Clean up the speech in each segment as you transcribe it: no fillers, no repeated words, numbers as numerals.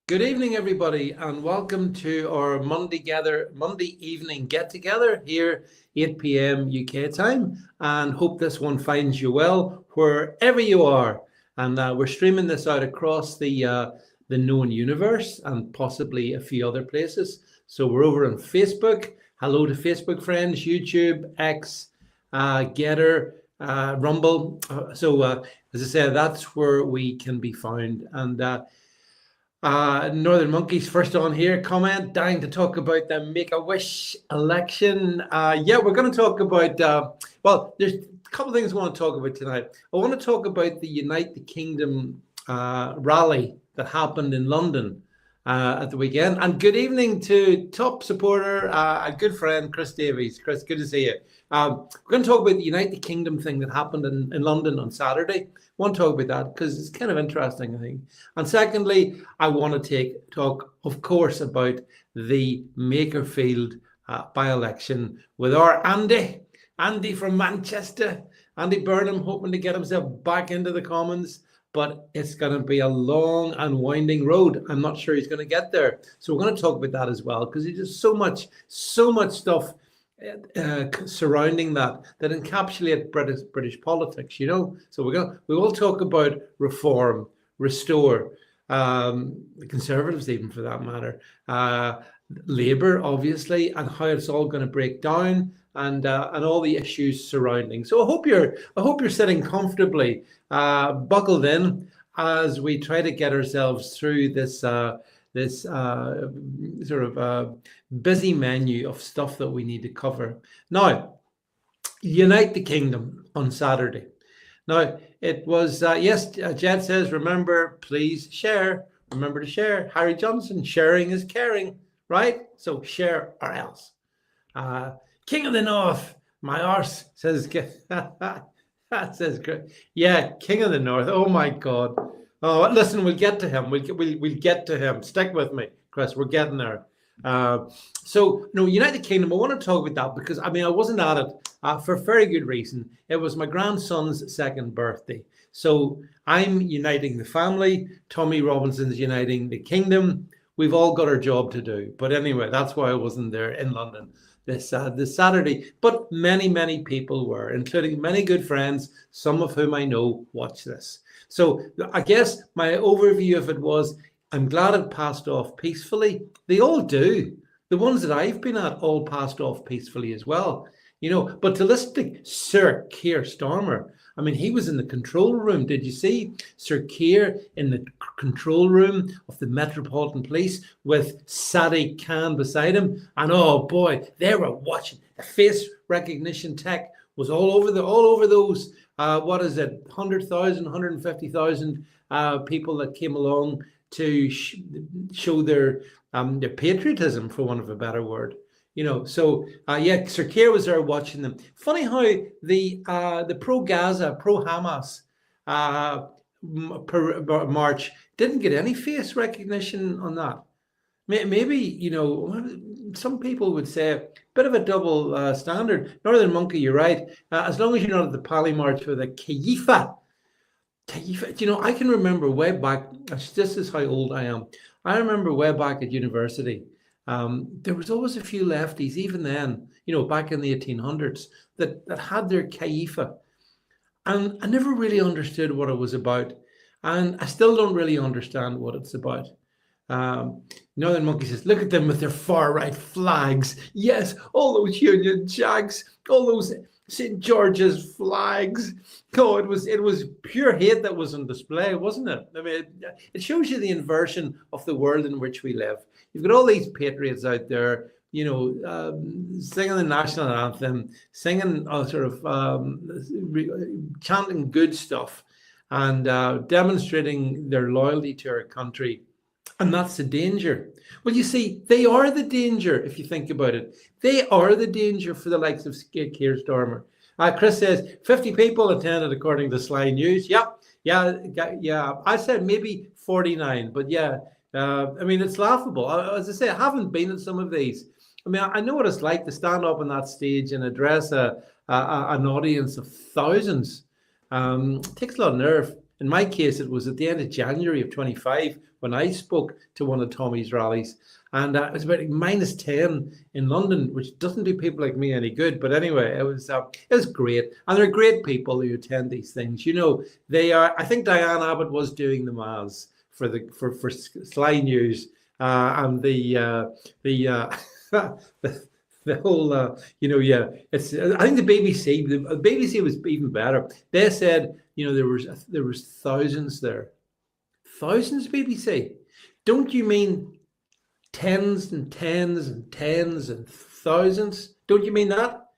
Good evening, everybody, and welcome to our Monday evening get together here, 8 p.m. UK time. And hope this one finds you well wherever you are. And we're streaming this out across the known universe and possibly a few other places. So we're over on Facebook. Hello to Facebook friends, YouTube, X, Getter, Rumble. As I said, that's where we can be found. And Northern Monkeys first on here comment dying to talk about the Make-A-Wish election. We're going to talk about there's a couple of things I want to talk about tonight. I want to talk about the Unite the Kingdom rally that happened in London at the weekend. And good evening to top supporter, a good friend, Chris Davies. Chris, good to see you. We're going to talk about the Unite the Kingdom thing that happened in London on Saturday. I want to talk about that because it's kind of interesting, I think. And secondly, I want to talk, of course, about the Makerfield by election with our Andy from Manchester, Andy Burnham, hoping to get himself back into the Commons. But it's going to be a long and winding road. I'm not sure he's going to get there. So we're going to talk about that as well, because there's just so much stuff surrounding that encapsulate British politics, you know. So we will talk about reform, restore, the Conservatives even for that matter, Labour obviously, and how it's all going to break down, and all the issues surrounding. So I hope you're sitting comfortably, buckled in as we try to get ourselves through this busy menu of stuff that we need to cover. Now, Unite the Kingdom on Saturday. Now, it was, Jed says, remember, please share. Remember to share. Harry Johnson, sharing is caring, right? So share or else. King of the North, my arse, says, that says, yeah, King of the North. Oh, my God. Oh, listen, we'll get to him. We'll get to him. Stick with me, Chris. We're getting there. United Kingdom, I want to talk about that because, I wasn't at it for a very good reason. It was my grandson's second birthday. So I'm uniting the family. Tommy Robinson's uniting the kingdom. We've all got our job to do. But anyway, that's why I wasn't there in London this Saturday. But many people were, including many good friends, some of whom I know watch this. So I guess my overview of it was, I'm glad it passed off peacefully. They all do. The ones that I've been at all passed off peacefully as well. You know, but to listen to Sir Keir Starmer, he was in the control room. Did you see Sir Keir in the control room of the Metropolitan Police with Sadiq Khan beside him? And oh boy, they were watching. The face recognition tech was all over those. 100,000, 150,000 people that came along to show their patriotism, for want of a better word. You know, so Sir Keir was there watching them. Funny how the pro-Gaza, pro-Hamas march didn't get any face recognition on that. Maybe, you know, some people would say a bit of a double standard. Northern Monkey, you're right. As long as you're not at the Pally March with a Kaifa, you know, I can remember way back, this is how old I am. I remember way back at university, there was always a few lefties, even then, you know, back in the 1800s, that had their Kaifa. And I never really understood what it was about. And I still don't really understand what it's about. Northern Monkey says, look at them with their far right flags. Yes, all those Union Jacks, all those St. George's flags. Oh, it was pure hate that was on display, wasn't it? It shows you the inversion of the world in which we live. You've got all these patriots out there, you know, singing the national anthem, singing chanting good stuff, and demonstrating their loyalty to our country. And that's the danger. Well, you see, they are the danger, if you think about it. They are the danger for the likes of Keir Starmer. Chris says, 50 people attended according to Sly News. Yeah. I said maybe 49, but yeah. It's laughable. As I say, I haven't been at some of these. I know what it's like to stand up on that stage and address an audience of thousands. It takes a lot of nerve. In my case, it was at the end of January of 25 when I spoke to one of Tommy's rallies. And it was about -10 in London, which doesn't do people like me any good. But anyway, it was great. And they're great people who attend these things. You know, they are. I think Diane Abbott was doing them as for Sly News, and the whole, it's. I think the BBC was even better. They said, there was thousands there, thousands BBC. Don't you mean tens and tens and tens and thousands? Don't you mean that?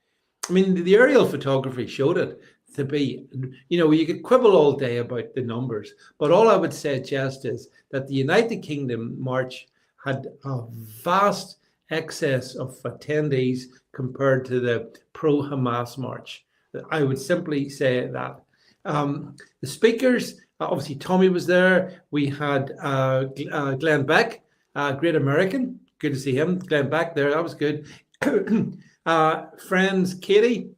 I mean, the aerial photography showed it to be, you could quibble all day about the numbers, but all I would suggest is that the United Kingdom march had a vast excess of attendees compared to the pro-Hamas march. I would simply say that. The speakers, obviously Tommy was there. We had Glenn Beck, great American. Good to see him. Glenn Beck there. That was good. Friends, Katie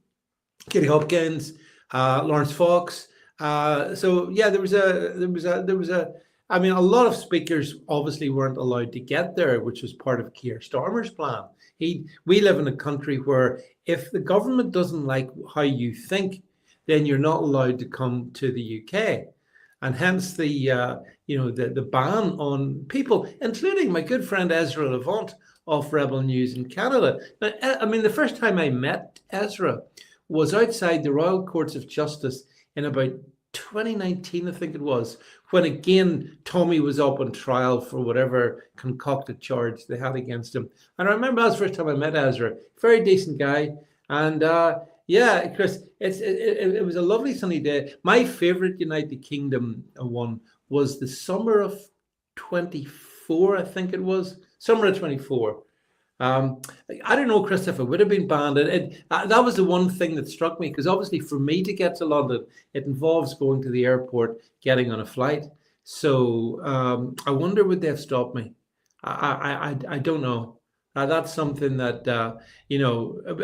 Hopkins, Lawrence Fox. So yeah, there was a. I mean, a lot of speakers obviously weren't allowed to get there, which was part of Keir Starmer's plan. We live in a country where if the government doesn't like how you think, then you're not allowed to come to the UK, and hence the ban on people, including my good friend Ezra Levant of Rebel News in Canada. Now, I mean, the first time I met Ezra was outside the Royal Courts of Justice in about 2019, I think it was, when again Tommy was up on trial for whatever concocted charge they had against him. And I remember that was the first time I met Ezra. Very decent guy. And yeah, Chris, it was a lovely sunny day. My favorite United Kingdom one was the summer of 24, I think it was. Summer of 24. I don't know, Chris, if it would have been banned. That was the one thing that struck me, because obviously for me to get to London, it involves going to the airport, getting on a flight. So I wonder, would they have stopped me? I don't know. That's something that,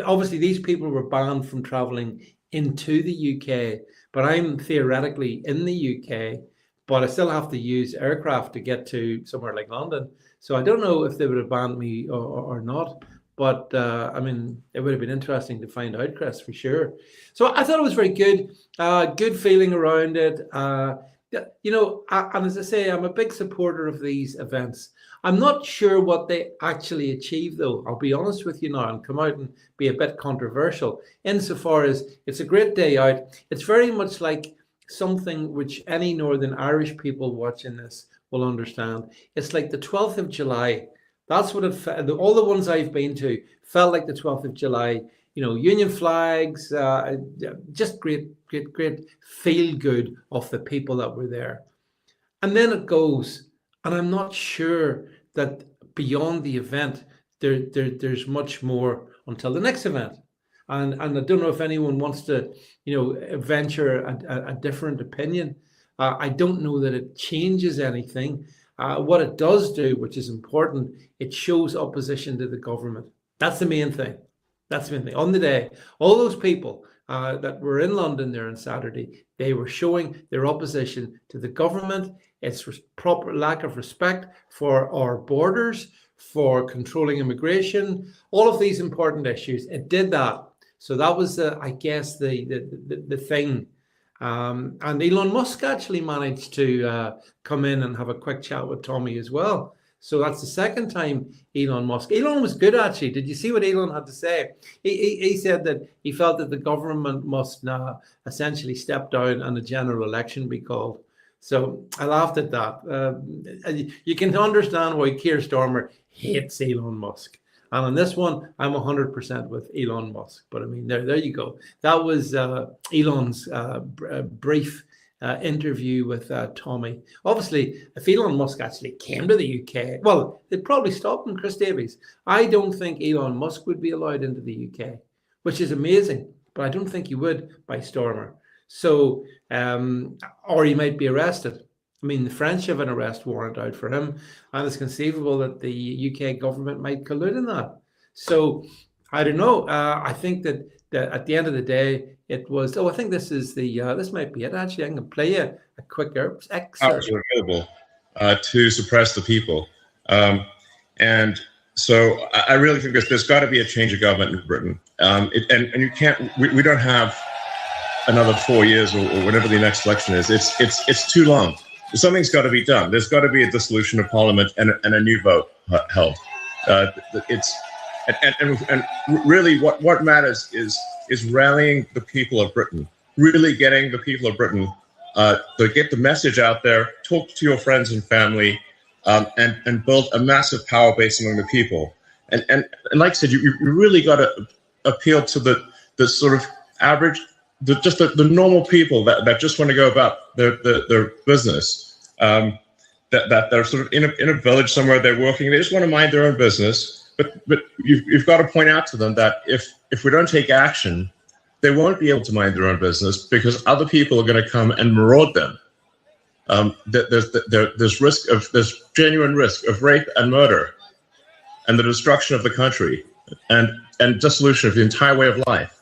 obviously these people were banned from traveling into the UK, but I'm theoretically in the UK, but I still have to use aircraft to get to somewhere like London. So I don't know if they would have banned me or not, but I mean, it would have been interesting to find out, Chris, for sure. So I thought it was very good, good feeling around it. And as I say, I'm a big supporter of these events. I'm not sure what they actually achieve, though. I'll be honest with you now and come out and be a bit controversial, insofar as it's a great day out. It's very much like something which any Northern Irish people watching this will understand. It's like the 12th of July. That's what it felt. All the ones I've been to felt like the 12th of July. Union flags, just great feel good of the people that were there. And then it goes, and I'm not sure that beyond the event, there's much more until the next event. And I don't know if anyone wants to, venture a different opinion. I don't know that it changes anything. What it does do, which is important, it shows opposition to the government. That's the main thing. That's the main thing. On the day, all those people that were in London there on Saturday, they were showing their opposition to the government, its proper lack of respect for our borders, for controlling immigration, all of these important issues. It did that. So that was, I guess, the thing. And Elon Musk actually managed to come in and have a quick chat with Tommy as well. So that's the second time Elon was good, actually. Did you see what Elon had to say? He said that he felt that the government must now essentially step down and a general election be called. So I laughed at that. You can understand why Keir Starmer hates Elon Musk. And on this one, I'm 100% with Elon Musk. But I mean, there you go. That was Elon's brief interview with Tommy. Obviously, if Elon Musk actually came to the UK, well, they'd probably stop him, Chris Davies. I don't think Elon Musk would be allowed into the UK, which is amazing. But I don't think he would by Stormer. So, or he might be arrested. I mean, the French have an arrest warrant out for him, and it's conceivable that the UK government might collude in that. So, I don't know. I think that at the end of the day, It was. Oh, I think this is the. This might be it. Actually, I can play you a quick excerpt. Powers are available to suppress the people, and so I really think there's got to be a change of government in Britain, and you can't. We don't have another 4 years or whatever the next election is. It's too long. Something's got to be done. There's got to be a dissolution of Parliament and a new vote held. And really what matters is rallying the people of Britain, really getting the people of Britain to get the message out there, talk to your friends and family, and build a massive power base among the people. And like I said, you really got to appeal to the sort of average, the normal people that just want to go about their business, that they're sort of in a village somewhere, they're working, they just want to mind their own business. But you've got to point out to them that if we don't take action, they won't be able to mind their own business because other people are going to come and maraud them. There's genuine risk of rape and murder, and the destruction of the country, and dissolution of the entire way of life.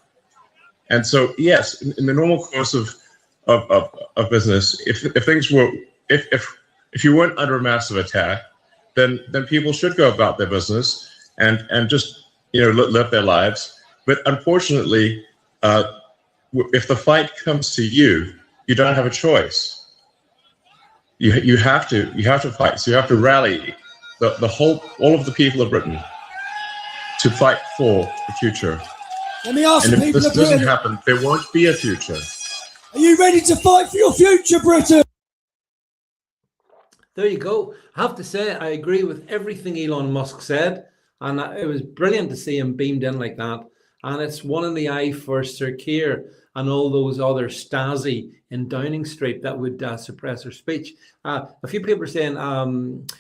And so, yes, in the normal course of business, if things were if you weren't under a massive attack, then people should go about their business and just live their lives. But unfortunately, if the fight comes to you, you don't have a choice. You have to fight. So you have to rally all of the people of Britain to fight for the future. Let me ask and the if people this of Britain, doesn't happen, there won't be a future. Are you ready to fight for your future, Britain? There you go. I have to say, I agree with everything Elon Musk said, and it was brilliant to see him beamed in like that. And it's one in the eye for Sir Keir and all those other Stasi in Downing Street that would suppress her speech. A few people are saying,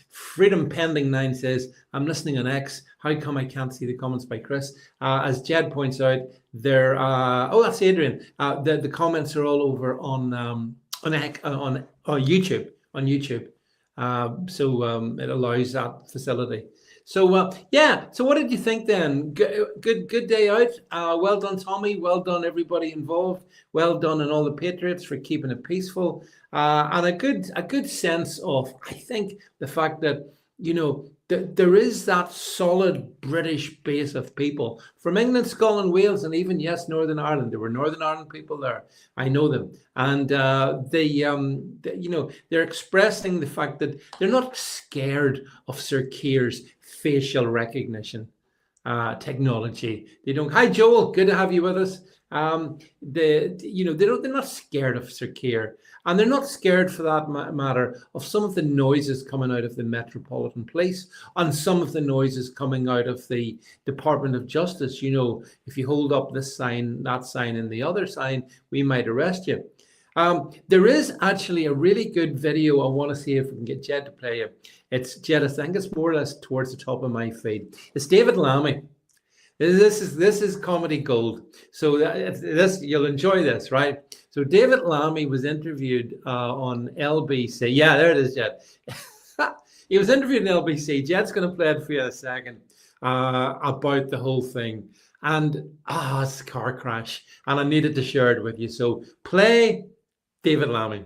Freedom Pending 9 says, I'm listening on X. How come I can't see the comments by Chris? As Jed points out, they're, that's Adrian. The comments are all over on YouTube. So it allows that facility. So so what did you think then? Good day out. Well done, Tommy. Well done, everybody involved. Well done, and all the patriots for keeping it peaceful. And a good sense of, I think, the fact that there is that solid British base of people from England, Scotland, Wales, and even Northern Ireland. There were Northern Ireland people there. I know them, and they're expressing the fact that they're not scared of Sir Keir's facial recognition technology. They don't. Hi, Joel. Good to have you with us. They're not scared of Sir Keir, and they're not scared, for that matter, of some of the noises coming out of the Metropolitan Police and some of the noises coming out of the Department of Justice. If you hold up this sign, that sign, and the other sign, we might arrest you. There is actually a really good video. I want to see if we can get Jed to play it. It's Jed. I think it's more or less towards the top of my feed. It's David Lammy. This is comedy gold. So this you'll enjoy this, right? So David Lammy was interviewed on LBC. Yeah, there it is, Jed. He was interviewed on LBC. Jed's going to play it for you in a second about the whole thing. And it's a car crash, and I needed to share it with you. So play David Lammy.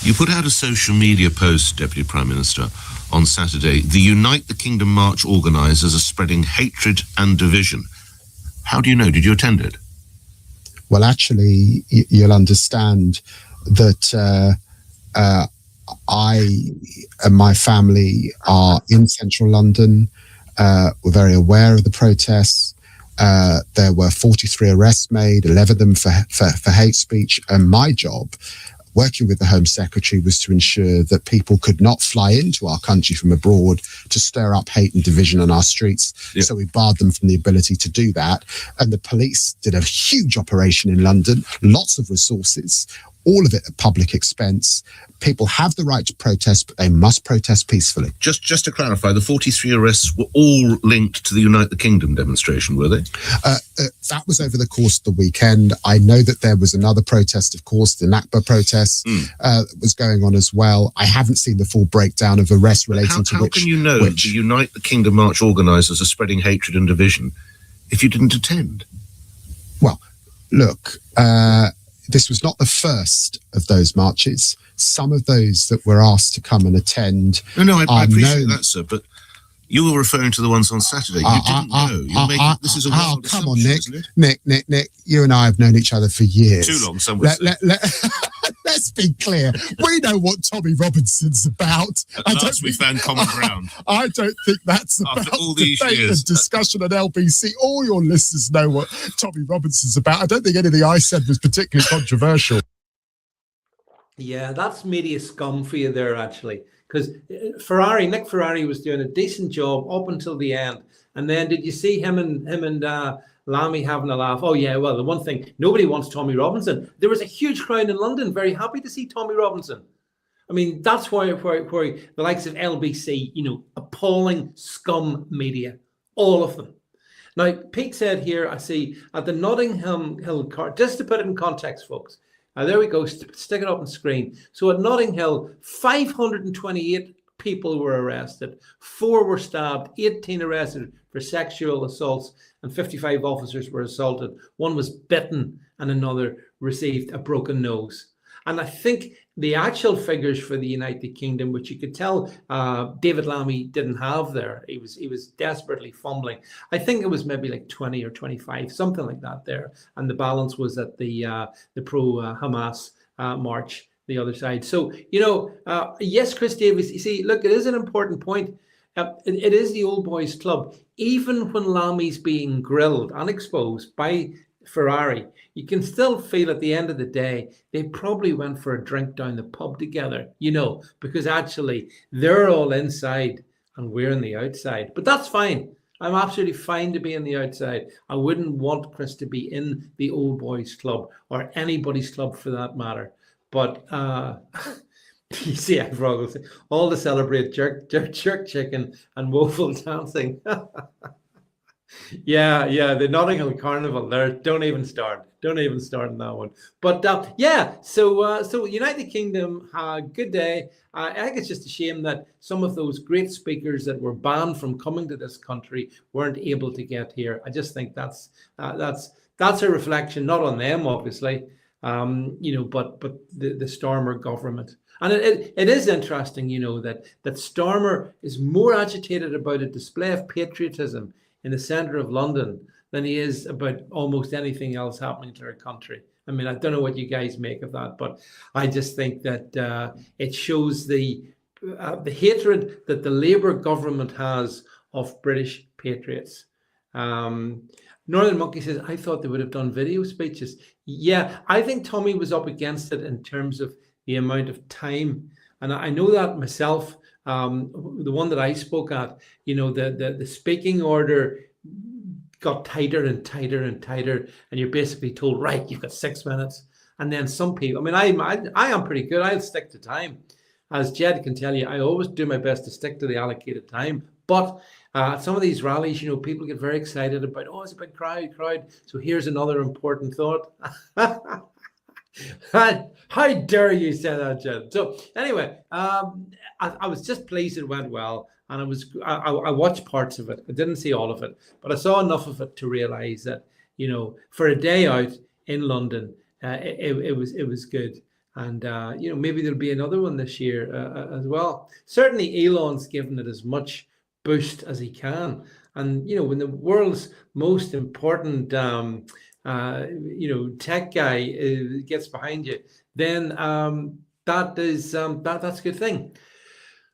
You put out a social media post, Deputy Prime Minister, on Saturday. The Unite the Kingdom March organisers are spreading hatred and division. How do you know? Did you attend it? Well, actually, you'll understand that I and my family are in central London. We're very aware of the protests. There were 43 arrests made, 11 of them for hate speech. And my job, working with the Home Secretary, was to ensure that people could not fly into our country from abroad to stir up hate and division on our streets. Yeah. So we barred them from the ability to do that. And the police did a huge operation in London, lots of resources, all of it at public expense. People have the right to protest, but they must protest peacefully. Just to clarify, the 43 arrests were all linked to the Unite the Kingdom demonstration, were they? That was over the course of the weekend. I know that there was another protest, of course, the Nakba protest was going on as well. I haven't seen the full breakdown of arrests relating to which. How can you know the Unite the Kingdom March organisers are spreading hatred and division if you didn't attend? Well, look, this was not the first of those marches. Some of those that were asked to come and attend. No, I appreciate known. that, sir, but you were referring to the ones on Saturday. You didn't know. This is a wild come on, assumption, Nick. isn't it? Nick. You and I have known each other for years. Too long, some would say. Let's be clear. We know what Tommy Robinson's about. At last we found common ground. I don't think that's After about all these debate years. and discussion on LBC. All your listeners know what Tommy Robinson's about. I don't think anything I said was particularly controversial. Yeah, that's media scum for you there, actually. Because Nick Ferrari was doing a decent job up until the end. And then did you see him and Lammy having a laugh? Oh, yeah, well, the one thing, nobody wants Tommy Robinson. There was a huge crowd in London, very happy to see Tommy Robinson. I mean, that's why the likes of LBC, appalling scum media, all of them. Now, Pete said here, I see, at the Notting Hill car, just to put it in context, folks. There we go, stick it up on screen. So at Notting Hill, 528 people were arrested, 4 were stabbed, 18 arrested for sexual assaults, and 55 officers were assaulted. 1 was bitten and another received a broken nose. And I think the actual figures for the United Kingdom, which you could tell David Lammy didn't have there, he was desperately fumbling. I think it was maybe like 20 or 25, something like that there. And the balance was at the pro-Hamas march, the other side. So, yes, Chris Davies, you see, look, it is an important point. It is the old boys club. Even when Lammy's being grilled and exposed by Ferrari, you can still feel at the end of the day, they probably went for a drink down the pub together, because actually they're all inside and we're on the outside. But that's fine. I'm absolutely fine to be on the outside. I wouldn't want Chris to be in the old boys club or anybody's club for that matter. But you see, I've all to celebrate jerk chicken and woeful dancing. Yeah, the Notting Hill Carnival there. Don't even start on that one. But so United Kingdom, good day. I think it's just a shame that some of those great speakers that were banned from coming to this country weren't able to get here. I just think that's a reflection, not on them, obviously, but the Starmer government. And it is interesting, that Starmer is more agitated about a display of patriotism in the centre of London than he is about almost anything else happening to our country. I mean, I don't know what you guys make of that, but I just think that it shows the hatred that the Labour government has of British patriots. Northern Monkey says, I thought they would have done video speeches. Yeah, I think Tommy was up against it in terms of the amount of time. And I know that myself. The one that I spoke at, the speaking order got tighter and tighter and tighter, and you're basically told, right, you've got 6 minutes. And then some people, I mean, I am pretty good. I'll stick to time. As Jed can tell you, I always do my best to stick to the allocated time. But some of these rallies, people get very excited about, it's a big crowd. So here's another important thought. How dare you say that, Jed? So anyway, I was just pleased it went well, and I watched parts of it. I didn't see all of it, but I saw enough of it to realize that for a day out in London, it was good, and maybe there'll be another one this year as well. Certainly, Elon's given it as much boost as he can, and when the world's most important tech guy gets behind you, then that's a good thing.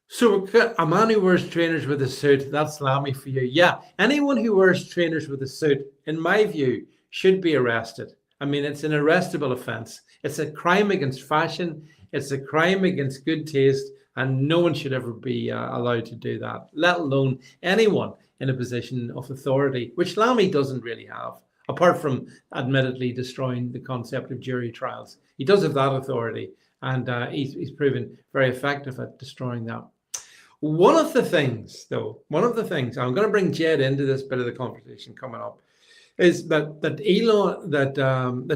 So a man who wears trainers with a suit, that's Lammy for you. Yeah, anyone who wears trainers with a suit, in my view, should be arrested. I mean, it's an arrestable offence. It's a crime against fashion. It's a crime against good taste, and no one should ever be allowed to do that, let alone anyone in a position of authority, which Lammy doesn't really have, apart from admittedly destroying the concept of jury trials. He does have that authority, and he's proven very effective at destroying that. One of the things, I'm going to bring Jed into this bit of the conversation coming up, is that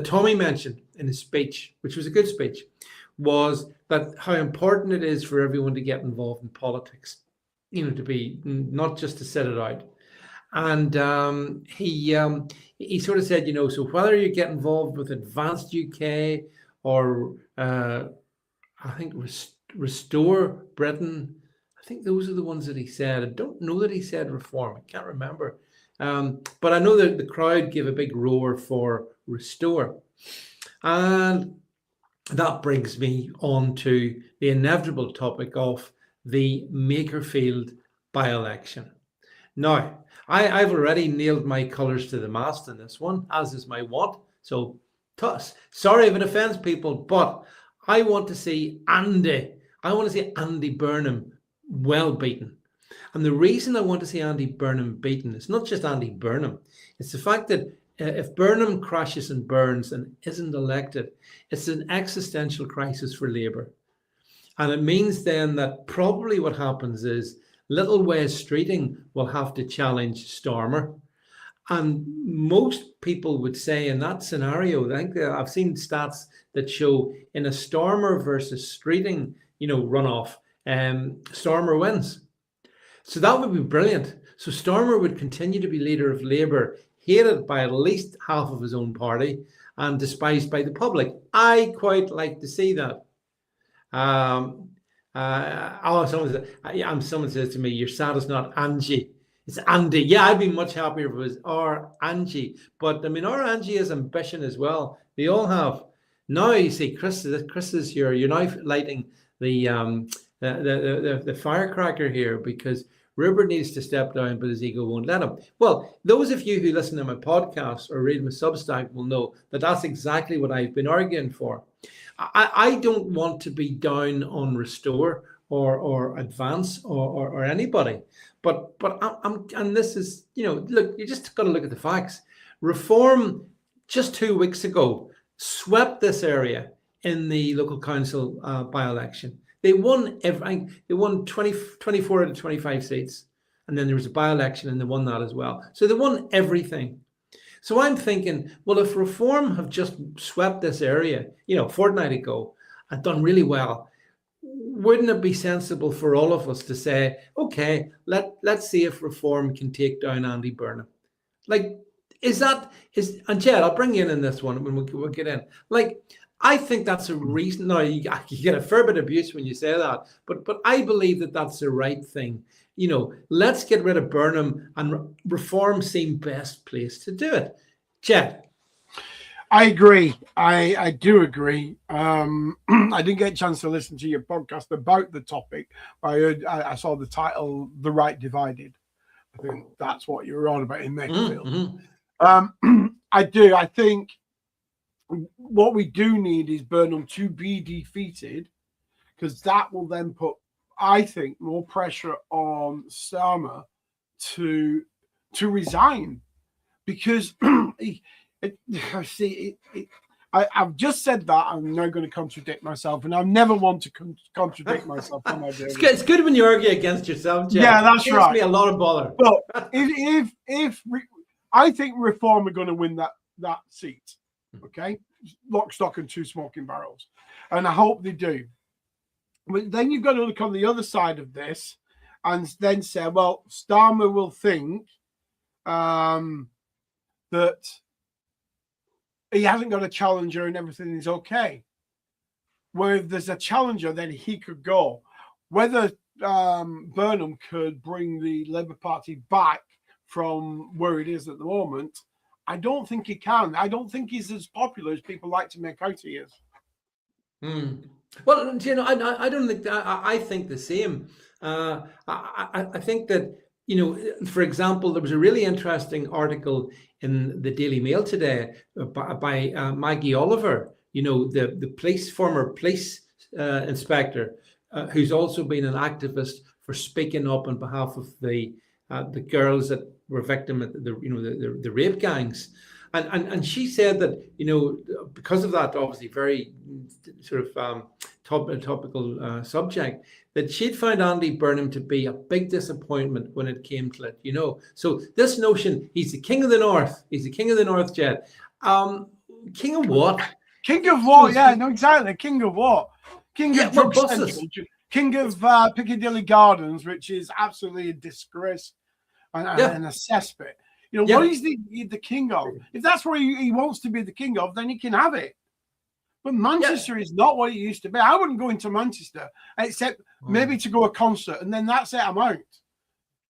Tommy mentioned in his speech, which was a good speech, was that how important it is for everyone to get involved in politics, to be not just to sit it out. and he sort of said, so whether you get involved with Advanced UK or I think Restore Britain, I think those are the ones that he said. I don't know that he said Reform. I can't remember. But I know that the crowd gave a big roar for Restore. And that brings me on to the inevitable topic of the Makerfield by-election. Now, I've already nailed my colours to the mast in this one, as is my wont. So, sorry if it offends people, but I want to see Andy Burnham well beaten. And the reason I want to see Andy Burnham beaten is not just Andy Burnham. It's the fact that if Burnham crashes and burns and isn't elected, it's an existential crisis for Labour. And it means then that probably what happens is Little Wes Streeting will have to challenge Starmer. And most people would say in that scenario, I think I've seen stats that show in a Starmer versus Streeting, runoff, Starmer wins. So that would be brilliant. So Starmer would continue to be leader of Labour, hated by at least half of his own party and despised by the public. I quite like to see that. Someone says to me, "You're sad it's not Angie. It's Andy." Yeah, I'd be much happier if it was our Angie. But I mean, our Angie has ambition as well. They all have. Now you see, Chris is here. You're now lighting the firecracker here because Rupert needs to step down, but his ego won't let him. Well, those of you who listen to my podcast or read my Substack will know that that's exactly what I've been arguing for. I don't want to be down on Restore or Advance or anybody, but I'm and this is, look, you just got to look at the facts. Reform just 2 weeks ago swept this area in the local council by-election. They won everything. They won 24 out of 25 seats. And then there was a by-election and they won that as well. So they won everything. So I'm thinking, well, if Reform have just swept this area, a fortnight ago and done really well, wouldn't it be sensible for all of us to say, okay, let's see if Reform can take down Andy Burnham? And Jed, I'll bring you in this one when we'll get in. I think that's a reason. Now, you get a fair bit of abuse when you say that, but I believe that that's the right thing. Let's get rid of Burnham, and Reform seem best placed to do it. Chet. I agree. I do agree. I didn't get a chance to listen to your podcast about the topic, but I saw the title, "The Right Divided." I think that's what you were on about in Makerfield. Mm-hmm. I do. I think what we do need is Burnham to be defeated, because that will then put, I think, more pressure on Starmer to resign, because I've just said that. I'm now going to contradict myself, and I never want to contradict myself. It's good when you argue against yourself, Jeff. Yeah, that's right. It gives me a lot of bother. But if I think Reform are going to win that seat, okay, lock, stock, and two smoking barrels, and I hope they do. But then you've got to look on the other side of this and then say, well, Starmer will think that he hasn't got a challenger and everything is okay. Where if there's a challenger, then he could go. Whether Burnham could bring the Labour Party back from where it is at the moment, I don't think he can. I don't think he's as popular as people like to make out he is. Well, I don't think I think the same. I think that, for example, there was a really interesting article in the Daily Mail today by Maggie Oliver, the former police inspector, who's also been an activist for speaking up on behalf of the girls that were victim of the rape gangs. And she said that, because of that, obviously very sort of topical subject, that she'd found Andy Burnham to be a big disappointment when it came to it, So this notion, he's the king of the North. He's the king of the North, Jed. King of what? King of what? Yeah, no, exactly. King of what? King of Drug Central. King of Piccadilly Gardens, which is absolutely a disgrace. and a cesspit. You know, Yeah. what is the king of? If that's where he wants to be the king of, then he can have it. But Manchester is not what it used to be. I wouldn't go into Manchester except maybe to go a concert, and then that's it. I'm out.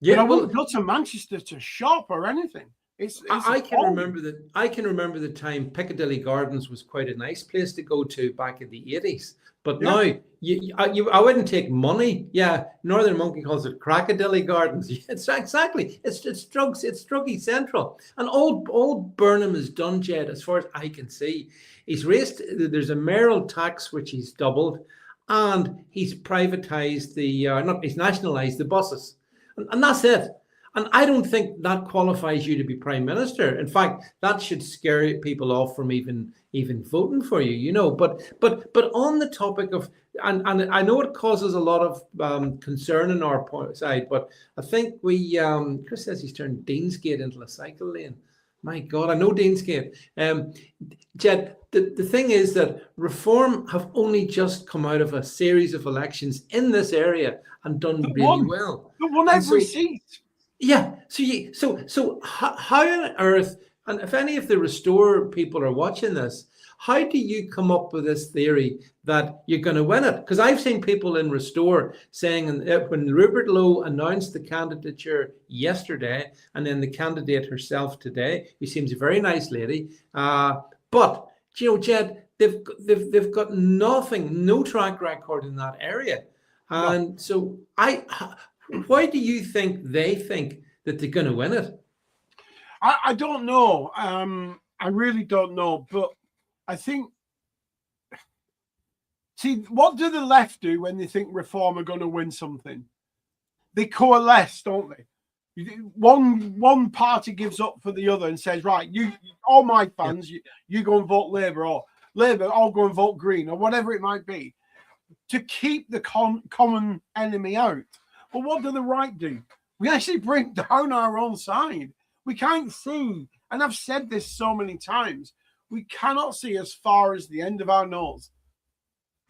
Yeah, but I wouldn't go to Manchester to shop or anything. I can remember that. I can remember the time Piccadilly Gardens was quite a nice place to go to back in the 80s. But now I wouldn't take money. Yeah, Northern Monkey calls it Crackadilly Gardens. It's exactly. It's druggy central. And old Burnham is done, Jed, as far as I can see. He's raised. There's a mayoral tax which he's doubled, and he's privatized he's nationalized the buses, and that's it. And I don't think that qualifies you to be prime minister. In fact, that should scare people off from even voting for you, you know. But on the topic of, and I know it causes a lot of concern on our side, but I think Chris says he's turned Deansgate into a cycle lane. My God, I know Deansgate. Jed, the thing is that Reform have only just come out of a series of elections in this area and done really well. They won every seat. Yeah. So how on earth, and if any of the Restore people are watching this, how do you come up with this theory that you're going to win it? Because I've seen people in Restore saying when Rupert Lowe announced the candidature yesterday, and then the candidate herself today, who seems a very nice lady, but you know, Jed, they've got nothing, no track record in that area, and so why do you think they think that they're going to win it? I don't know. I really don't know. But I think, see, what do the left do when they think Reform are going to win something? They coalesce, don't they? One party gives up for the other and says, right, you, all my fans, you go and vote Labour, or Labour, I'll go and vote Green, or whatever it might be, to keep the common enemy out. But what do the right do? We actually bring down our own side. We can't see, and I've said this so many times, we cannot see as far as the end of our nose.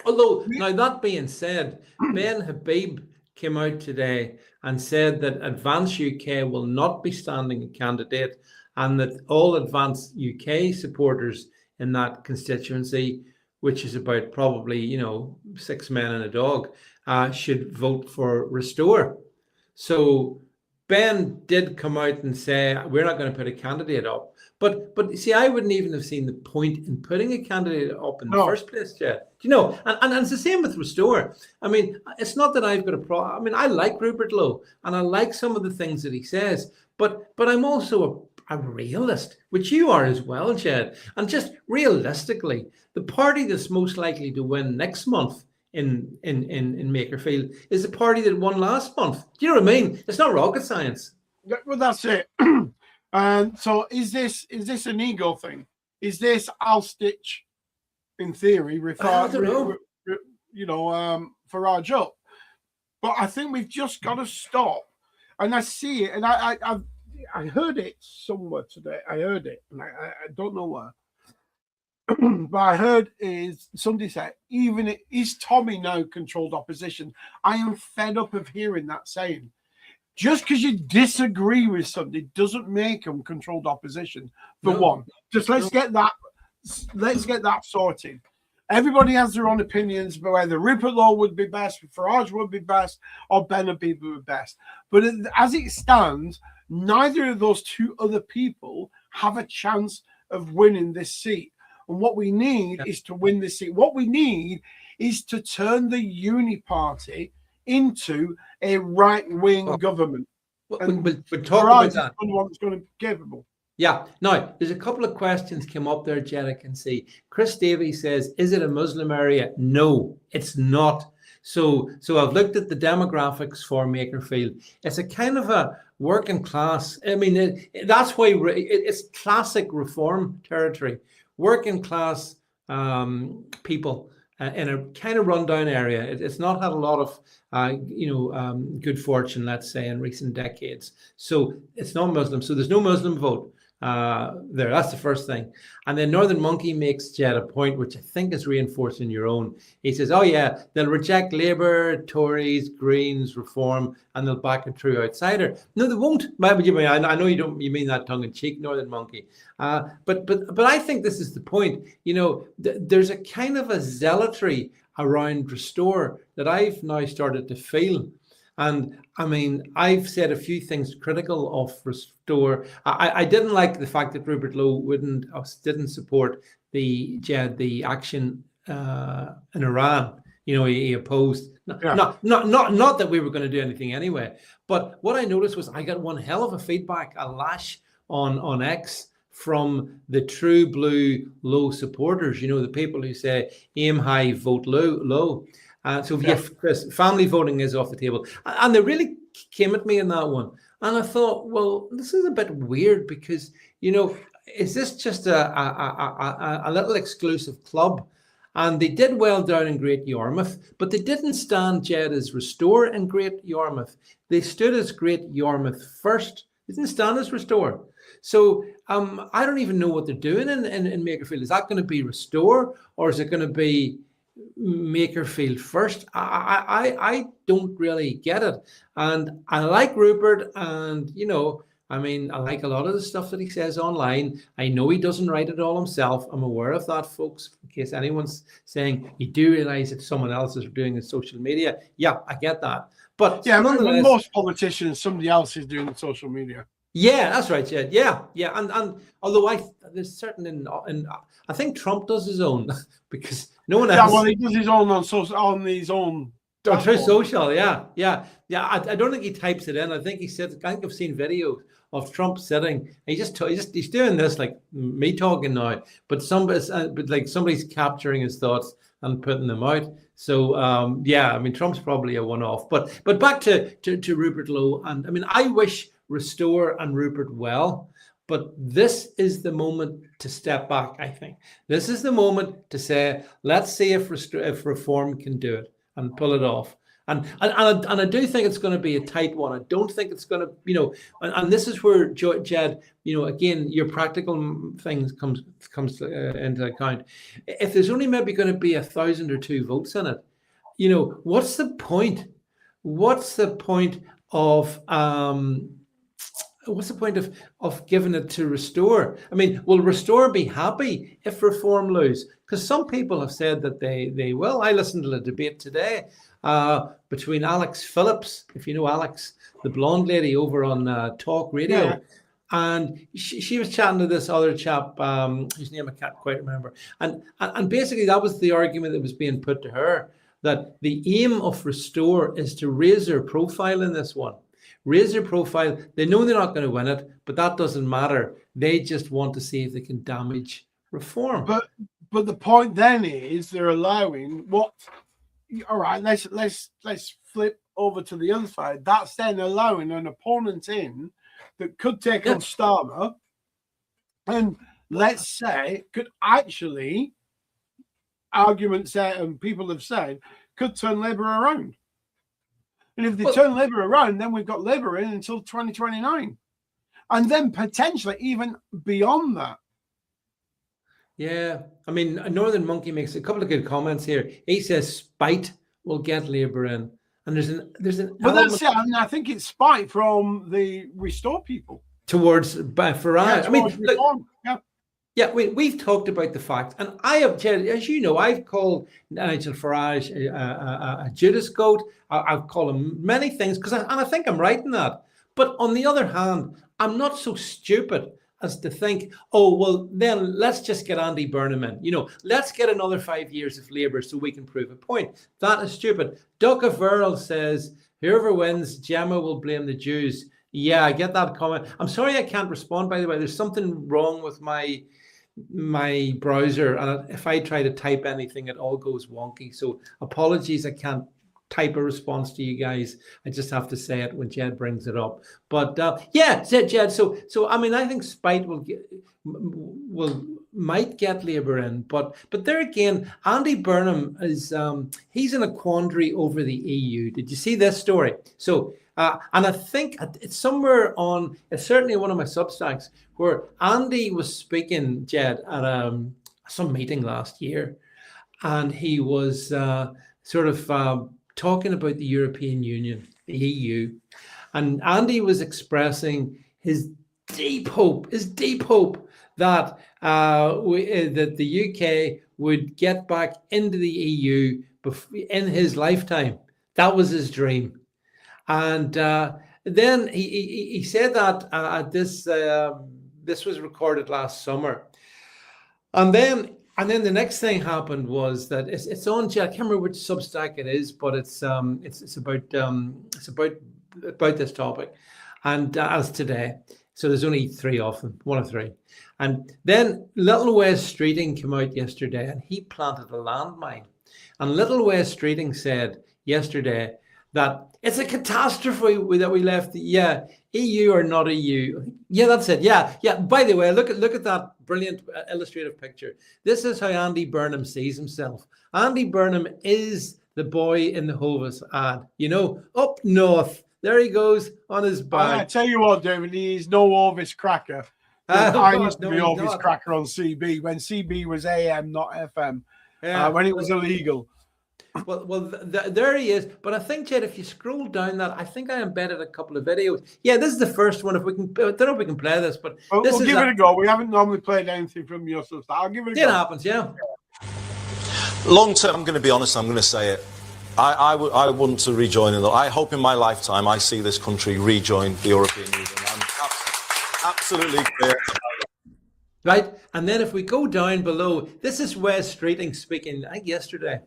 Although, now that being said, Ben Habib came out today and said that Advance UK will not be standing a candidate, and that all Advance UK supporters in that constituency, which is about probably 6 men and a dog, should vote for Restore. So Ben did come out and say, we're not going to put a candidate up. But see, I wouldn't even have seen the point in putting a candidate up in the first place, Jed. And it's the same with Restore. I mean, it's not that I've got a problem. I mean, I like Rupert Lowe, and I like some of the things that he says, but I'm also a realist, which you are as well, Jed. And just realistically, the party that's most likely to win next month in Makerfield is the party that won last month. Do you know what I mean? It's not rocket science. Well, that's it. And so is this an ego thing? Is this Al Stitch, in theory, Farage up? But I think we've just got to stop. And I see it, and I heard it somewhere today. I heard it, and I don't know where. But I heard somebody say, is Tommy now controlled opposition? I am fed up of hearing that saying. Just because you disagree with somebody doesn't make them controlled opposition. For one, just let's get that sorted. Everybody has their own opinions about whether Rupert Lowe would be best, Farage would be best, or Ben Habib would be best. But as it stands, neither of those two other people have a chance of winning this seat. And what we need is to win this seat. What we need is to turn the Uni Party into a right-wing government. We'll talk about that. One's going to be capable. Yeah. Now, there's a couple of questions came up there, Jed, I can see. Chris Davies says, is it a Muslim area? No, it's not. So I've looked at the demographics for Makerfield. It's a kind of a working class. I mean, that's why it's classic Reform territory. Working class people in a kind of rundown area. It's not had a lot of, good fortune, let's say, in recent decades. So it's not Muslim. So there's no Muslim vote. there. That's the first thing. And then Northern Monkey makes, Jed, a point which I think is reinforcing your own. He says, oh yeah, they'll reject Labour, Tories, Greens, Reform, and they'll back a true outsider. No, they won't. I know you mean that tongue in cheek, Northern Monkey. But I think this is the point. There's a kind of a zealotry around Restore that I've now started to feel. And I mean, I've said a few things critical of Restore. I didn't like the fact that Rupert Lowe didn't support the action in Iran. He opposed. Not that we were going to do anything anyway. But what I noticed was I got one hell of a feedback, a lash on X from the true blue Lowe supporters. The people who say aim high, vote low. Yes, Chris, family voting is off the table. And they really came at me in that one. And I thought, well, this is a bit weird because, is this just a little exclusive club? And they did well down in Great Yarmouth, but they didn't stand, Jed, as Restore in Great Yarmouth. They stood as Great Yarmouth first. They didn't stand as Restore. So I don't even know what they're doing in Makerfield. Is that going to be Restore or is it going to be Makerfield first? I don't really get it. And I like Rupert, and I like a lot of the stuff that he says online. I know he doesn't write it all himself. I'm aware of that, folks, in case anyone's saying you do realize that someone else is doing the social media. Yeah, I get that. But nonetheless, most politicians, somebody else is doing the social media. Yeah, that's right. Yeah. And although there's certain in I think Trump does his own because no one else. Yeah, well, he does his own on his own. True social, yeah. I don't think he types it in. I think I've seen videos of Trump sitting. He's doing this like me talking now, but somebody's capturing his thoughts and putting them out. So Trump's probably a one-off. But back to Rupert Lowe, and I wish Restore and Rupert well, but this is the moment to step back. I think this is the moment to say, let's see if Reform can do it and pull it off. And I do think it's going to be a tight one. I don't think it's going to, and this is where, Jed, again, your practical things comes into account. If there's only maybe going to be 1,000 or 2 votes in it, what's the point? What's the point of giving it to Restore? Will Restore be happy if Reform lose? Because some people have said that they will. I listened to the debate today between Alex Phillips, if you know Alex, the blonde lady over on Talk Radio. Yeah. And she was chatting to this other chap, whose name I can't quite remember. And basically that was the argument that was being put to her, that the aim of Restore is to raise their profile in this one. Raise their profile. They know they're not going to win it, but that doesn't matter. They just want to see if they can damage Reform. But the point then is they're allowing what? All right, let's flip over to the other side. That's then allowing an opponent in that could take on Starmer, and let's say could actually arguments and people have said could turn Labour around. And if they turn Labour around, then we've got Labour in until 2029. And then potentially even beyond that. Yeah. Northern Monkey makes a couple of good comments here. He says spite will get Labour in. And there's an But that's it. I think it's spite from the Restore people. Towards Farage. Yeah, Yeah, we've talked about the fact, and I have, Jed, as you know, I've called Nigel Farage a Judas goat. I've called him many things because I think I'm right in that. But on the other hand, I'm not so stupid as to think, oh, well, then let's just get Andy Burnham in. Let's get another 5 years of Labour so we can prove a point. That is stupid. Doug Averell says, whoever wins, Gemma will blame the Jews. Yeah, I get that comment. I'm sorry I can't respond, by the way. There's something wrong with my browser, and if I try to type anything, it all goes wonky. So apologies, I can't type a response to you guys. I just have to say it when Jed brings it up. But Jed. So I think spite might get Labour in, but there again, Andy Burnham is he's in a quandary over the EU. Did you see this story? So And I think it's somewhere on, it's certainly one of my Substacks, where Andy was speaking, Jed, at some meeting last year. And he was sort of talking about the European Union, the EU. And Andy was expressing his deep hope that that the UK would get back into the EU in his lifetime. That was his dream. And then he said that at this was recorded last summer. And then the next thing happened was that it's on. I can't remember which Substack it is, but it's about this topic, and as today. So there's only 3 of them, 1 of 3. And then Little Wes Streeting came out yesterday, and he planted a landmine. And Little Wes Streeting said yesterday that it's a catastrophe that we left the EU or not EU. Yeah, that's it. Yeah. By the way, look at that brilliant illustrative picture. This is how Andy Burnham sees himself. Andy Burnham is the boy in the Hovis ad. Up north. There he goes on his bag. I tell you what, David, he's no Orvis cracker. I used to be Orvis cracker on CB when CB was AM, not FM. When it was illegal. Well, there he is. But I think, Jed, if you scroll down that, I think I embedded a couple of videos. Yeah, this is the first one. If we can, I don't know if we can play this, but we'll give it a go. We haven't normally played anything from your stuff. I'll give it a go. It happens, yeah. Long term, I'm going to be honest. I'm going to say it. I want to rejoin. I hope in my lifetime I see this country rejoin the European Union. I'm absolutely clear. Right, and then if we go down below, this is Wes Streeting speaking, I think yesterday.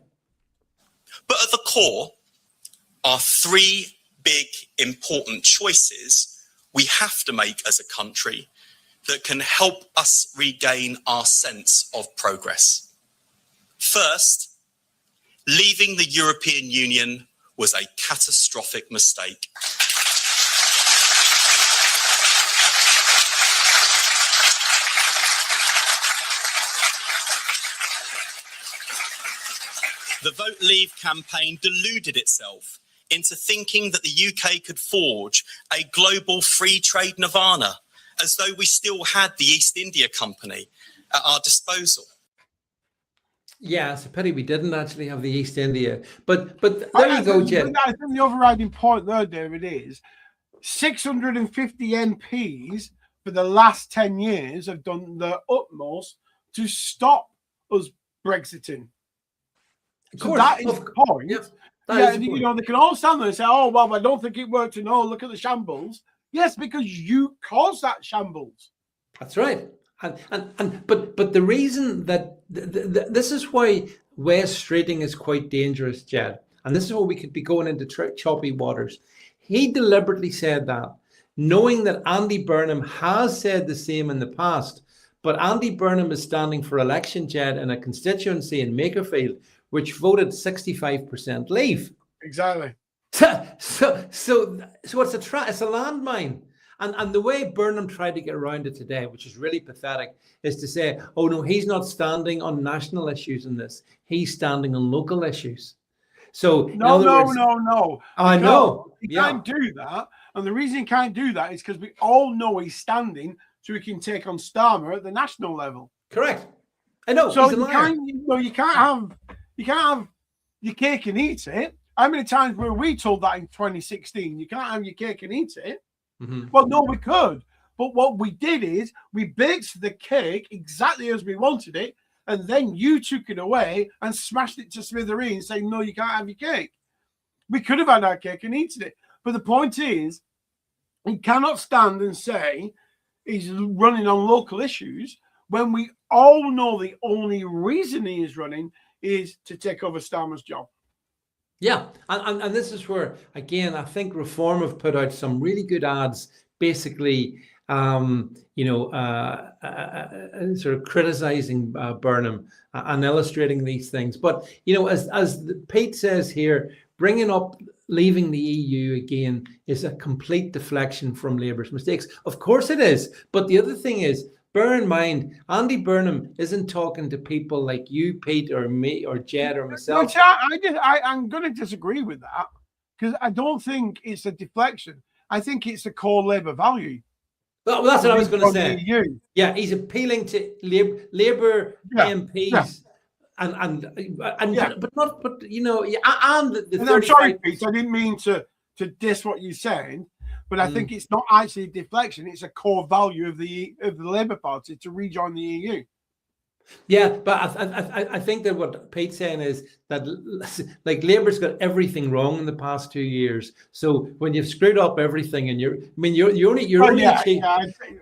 But at the core are 3 big, important choices we have to make as a country that can help us regain our sense of progress. First, leaving the European Union was a catastrophic mistake. The Vote Leave campaign deluded itself into thinking that the UK could forge a global free trade nirvana, as though we still had the East India Company at our disposal. Yeah, it's a pity we didn't actually have the East India. But there you go, Jed. I think the overriding point there, David, is 650 MPs for the last 10 years have done their utmost to stop us Brexiting. So that is the point. Yep, they can all stand there and say, "Oh, well, I don't think it worked." And look at the shambles. Yes, because you caused that shambles. That's right. But the reason that this is why Wes Streeting is quite dangerous, Jed, and this is why we could be going into choppy waters. He deliberately said that, knowing that Andy Burnham has said the same in the past. But Andy Burnham is standing for election, Jed, in a constituency in Makerfield, which voted 65% leave. Exactly. So it's a landmine. And the way Burnham tried to get around it today, which is really pathetic, is to say, oh no, he's not standing on national issues in this. He's standing on local issues. So no. I know. He can't do that. And the reason he can't do that is because we all know he's standing so he can take on Starmer at the national level. Correct. I know. So you can't have your cake and eat it. How many times were we told that in 2016? You can't have your cake and eat it. Mm-hmm. Well, no, we could. But what we did is we baked the cake exactly as we wanted it, and then you took it away and smashed it to smithereens, saying, no, you can't have your cake. We could have had our cake and eaten it. But the point is, he cannot stand and say he's running on local issues when we all know the only reason he is running is to take over Starmer's job. Yeah, and this is where, again, I think Reform have put out some really good ads, basically, sort of criticizing Burnham and illustrating these things. But, as Pete says here, bringing up leaving the EU again is a complete deflection from Labour's mistakes. Of course it is. But the other thing is, bear in mind, Andy Burnham isn't talking to people like you, Pete, or me, or Jed, or myself. I'm going to disagree with that. because I don't think it's a deflection. I think it's a core Labour value. Well, that's what I was going to say. EU. Yeah, he's appealing to Labour MPs. And but you know, and the and I'm sorry, Pete, I didn't mean to diss what you're saying, but I think it's not actually a deflection. It's a core value of the Labour Party to rejoin the EU. Yeah, but I think that what Pete's saying is that, like, Labour's got everything wrong in the past 2 years. So when you've screwed up everything, and you're only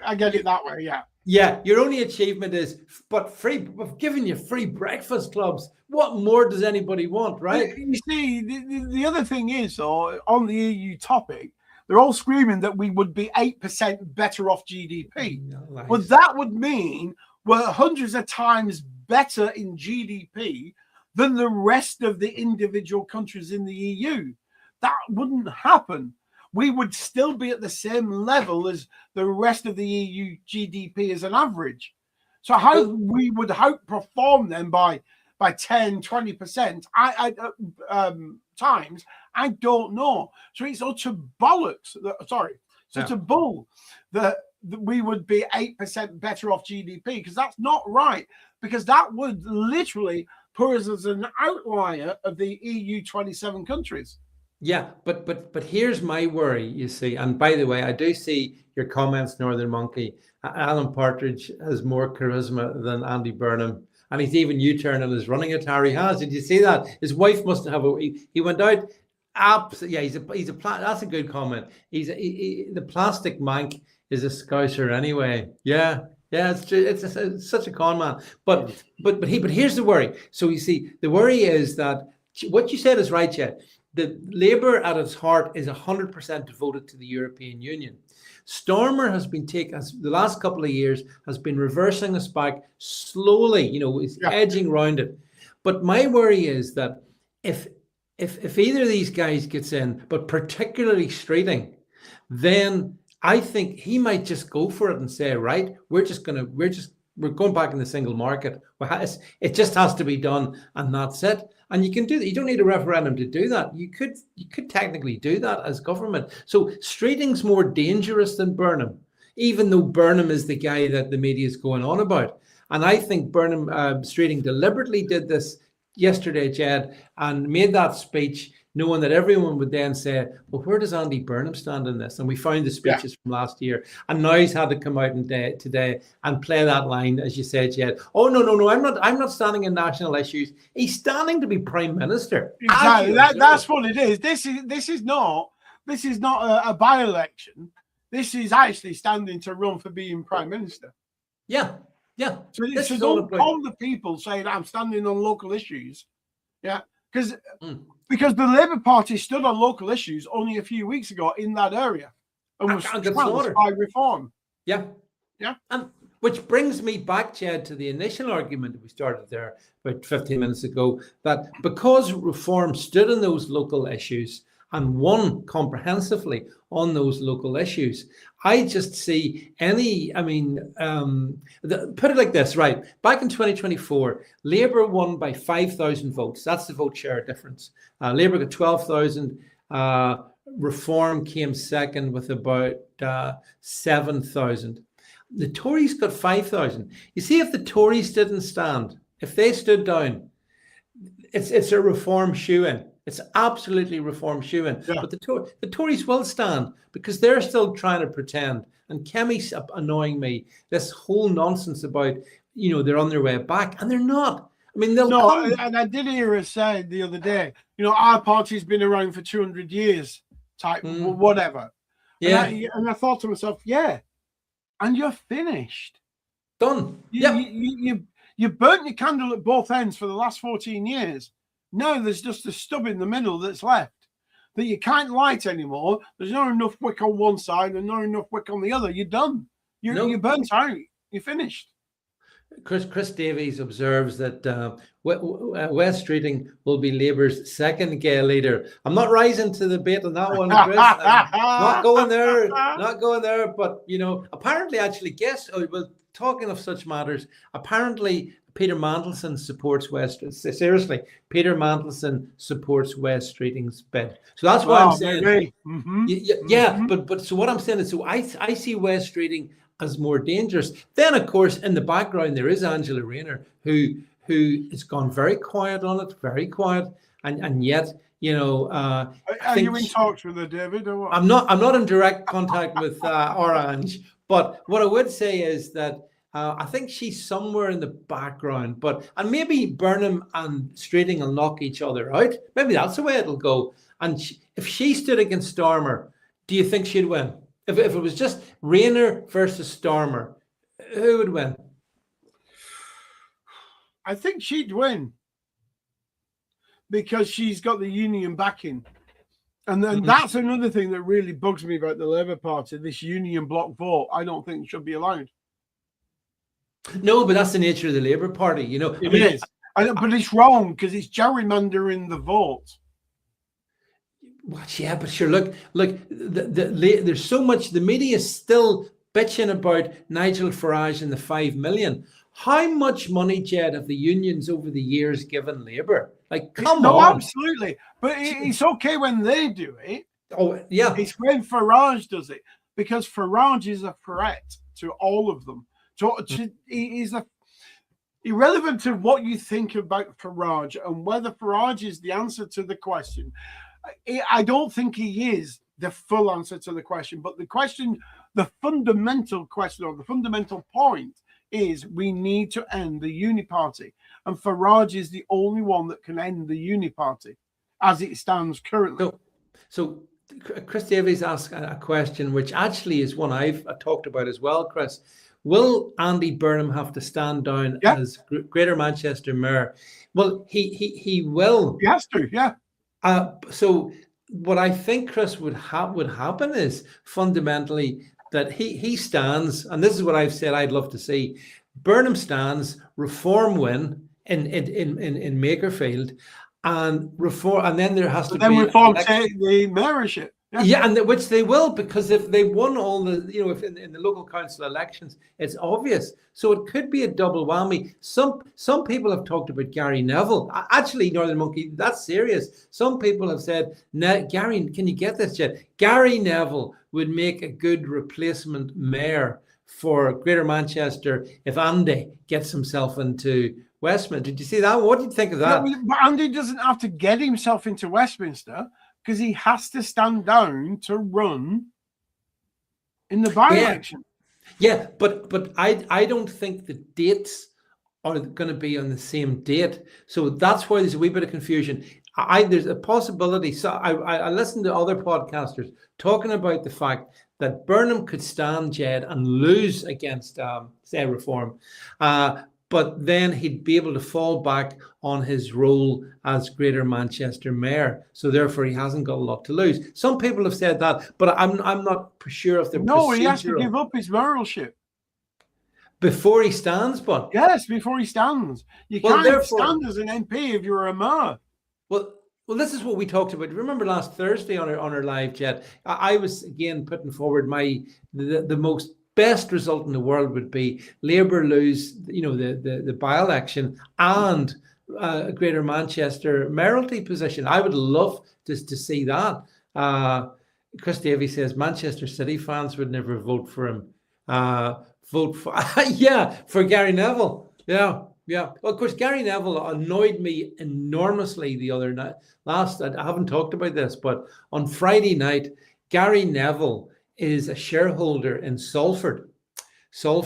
I get it that way. Yeah. Yeah, your only achievement is, we've given you free breakfast clubs. What more does anybody want, right? You see, the other thing is, though, on the EU topic, they're all screaming that we would be 8% better off GDP. Nice. Well, that would mean we're hundreds of times better in GDP than the rest of the individual countries in the EU. That wouldn't happen. We would still be at the same level as the rest of the EU GDP as an average. So how we would outperform them by 10, 20% times, I don't know. So it's utter bollocks. Utter bull that we would be 8% better off GDP, because that's not right, because that would literally put us as an outlier of the EU 27 countries. Yeah, but here's my worry, you see. And by the way, I do see your comments, Northern Monkey. Alan Partridge has more charisma than Andy Burnham, and he's even U-turned and is running a tower. He has. Did you see that? His wife must have he went out. Absolutely, yeah. He's a that's a good comment. The plastic mank is a scouser anyway. Yeah. It's true. It's such a con man. But here's the worry. So you see, the worry is that what you said is right, Chet. The Labour at its heart is 100% devoted to the European Union. Stormer has been the last couple of years has been reversing us back slowly, is edging around it. But my worry is that if either of these guys gets in, but particularly Streeting, then I think he might just go for it and say, right, we're going back in the single market. It just has to be done, and that's it. And you can do that. You don't need a referendum to do that. You could technically do that as government. So Streeting's more dangerous than Burnham, even though Burnham is the guy that the media is going on about. And I think Streeting deliberately did this yesterday, Jed, and made that speech knowing that everyone would then say, well, where does Andy Burnham stand in this? And we found the speeches from last year. And now he's had to come out today and play that line, as you said, Jed. Oh, no, I'm not standing in national issues. He's standing to be Prime Minister. Exactly. That's what it is. This is not a by-election. This is actually standing to run for being Prime Minister. Yeah. So don't call the people saying I'm standing on local issues. Yeah. Because the Labour Party stood on local issues only a few weeks ago in that area and was trounced by reform. Yeah. And which brings me back, Chad, to the initial argument that we started there about 15 minutes ago, that because reform stood on those local issues and won comprehensively on those local issues, I just see put it like this, right? Back in 2024, Labour won by 5,000 votes. That's the vote share difference. Labour got 12,000. Reform came second with about 7,000. The Tories got 5,000. You see, if the Tories didn't stand, if they stood down, it's a reform shoe-in. It's absolutely reform shoe-in. Yeah. But the Tories will stand because they're still trying to pretend. And Kemi's annoying me. This whole nonsense about, they're on their way back, and they're not. I mean, they'll come. And I did hear her say the other day, our party's been around for 200 years, type whatever. Yeah. And I thought to myself, yeah, and you're finished. Done. You burnt your candle at both ends for the last 14 years. Now there's just a stub in the middle that's left that you can't light anymore. There's not enough wick on one side and not enough wick on the other. You're done. You're burnt out. You're finished. Chris Davies observes that West Streeting will be Labour's second gay leader. I'm not rising to the bait on that one, Chris. Not going there. But, apparently, actually, talking of such matters, apparently Peter Mandelson supports West. Seriously, Peter Mandelson supports West Streeting's bid. So that's why I'm saying. Maybe. Yeah, but so what I'm saying is, so I see West Streeting as more dangerous. Then, of course, in the background there is Angela Rayner, who has gone very quiet on it, very quiet, and yet, you know, Are you in talks with her, David, or what? I'm not in direct contact with Orange, but what I would say is that I think she's somewhere in the background. And maybe Burnham and Streeting will knock each other out. Maybe that's the way it'll go. And if she stood against Starmer, do you think she'd win? If it was just Rayner versus Starmer, who would win? I think she'd win because she's got the union backing. And then that's another thing that really bugs me about the Labour Party, this union block vote. I don't think should be allowed. No, but that's the nature of the Labour Party, you know. It is. But it's wrong because it's gerrymandering the vote. Well, yeah, but sure, look, there's so much, the media is still bitching about Nigel Farage and the 5 million. How much money, Jed, have the unions over the years given Labour? Like, come on. No, absolutely. But it's okay when they do it. Oh, yeah. It's when Farage does it, because Farage is a threat to all of them. He is irrelevant to what you think about Farage and whether Farage is the answer to the question. I don't think he is the full answer to the question, but the fundamental question or the fundamental point is we need to end the uniparty, and Farage is the only one that can end the uniparty as it stands currently. So Chris Davies asked a question, which actually is one I've talked about as well, Chris. Will Andy Burnham have to stand down as Greater Manchester Mayor? Well, he will. He has to, yeah. So what I think, Chris, would happen is fundamentally that he stands, and this is what I've said I'd love to see. Burnham stands, Reform win in Makerfield, and Reform, and then there has to be Reform take the mayorship. Yeah, and which they will, because if they won all the, you know, if in the local council elections, it's obvious. So it could be a double whammy. Some people have talked about Gary Neville. Actually, Northern Monkey, that's serious. Some people have said, Gary, can you get this, Jed? Gary Neville would make a good replacement mayor for Greater Manchester if Andy gets himself into Westminster. Did you see that? What do you think of that? No, but Andy doesn't have to get himself into Westminster, because he has to stand down to run in the by-election. Yeah, but I don't think the dates are going to be on the same date. So that's why there's a wee bit of confusion. There's a possibility. So I listened to other podcasters talking about the fact that Burnham could stand, Jed, and lose against, say, Reform. But then he'd be able to fall back on his role as Greater Manchester Mayor. So therefore, he hasn't got a lot to lose. Some people have said that, but I'm not sure if the he has to give up his mayoralship before he stands. But yes, before he stands, you can't stand as an MP if you're a mayor. Well, this is what we talked about. Remember last Thursday on our live chat, I was again putting forward the most best result in the world would be Labour lose, you know, the by-election and Greater Manchester mayoralty position. I would love to see that. Chris Davies says Manchester City fans would never vote for him. Vote for for Gary Neville. Yeah. Well, of course, Gary Neville annoyed me enormously the other night. I haven't talked about this, but on Friday night, Gary Neville is a shareholder in Salford City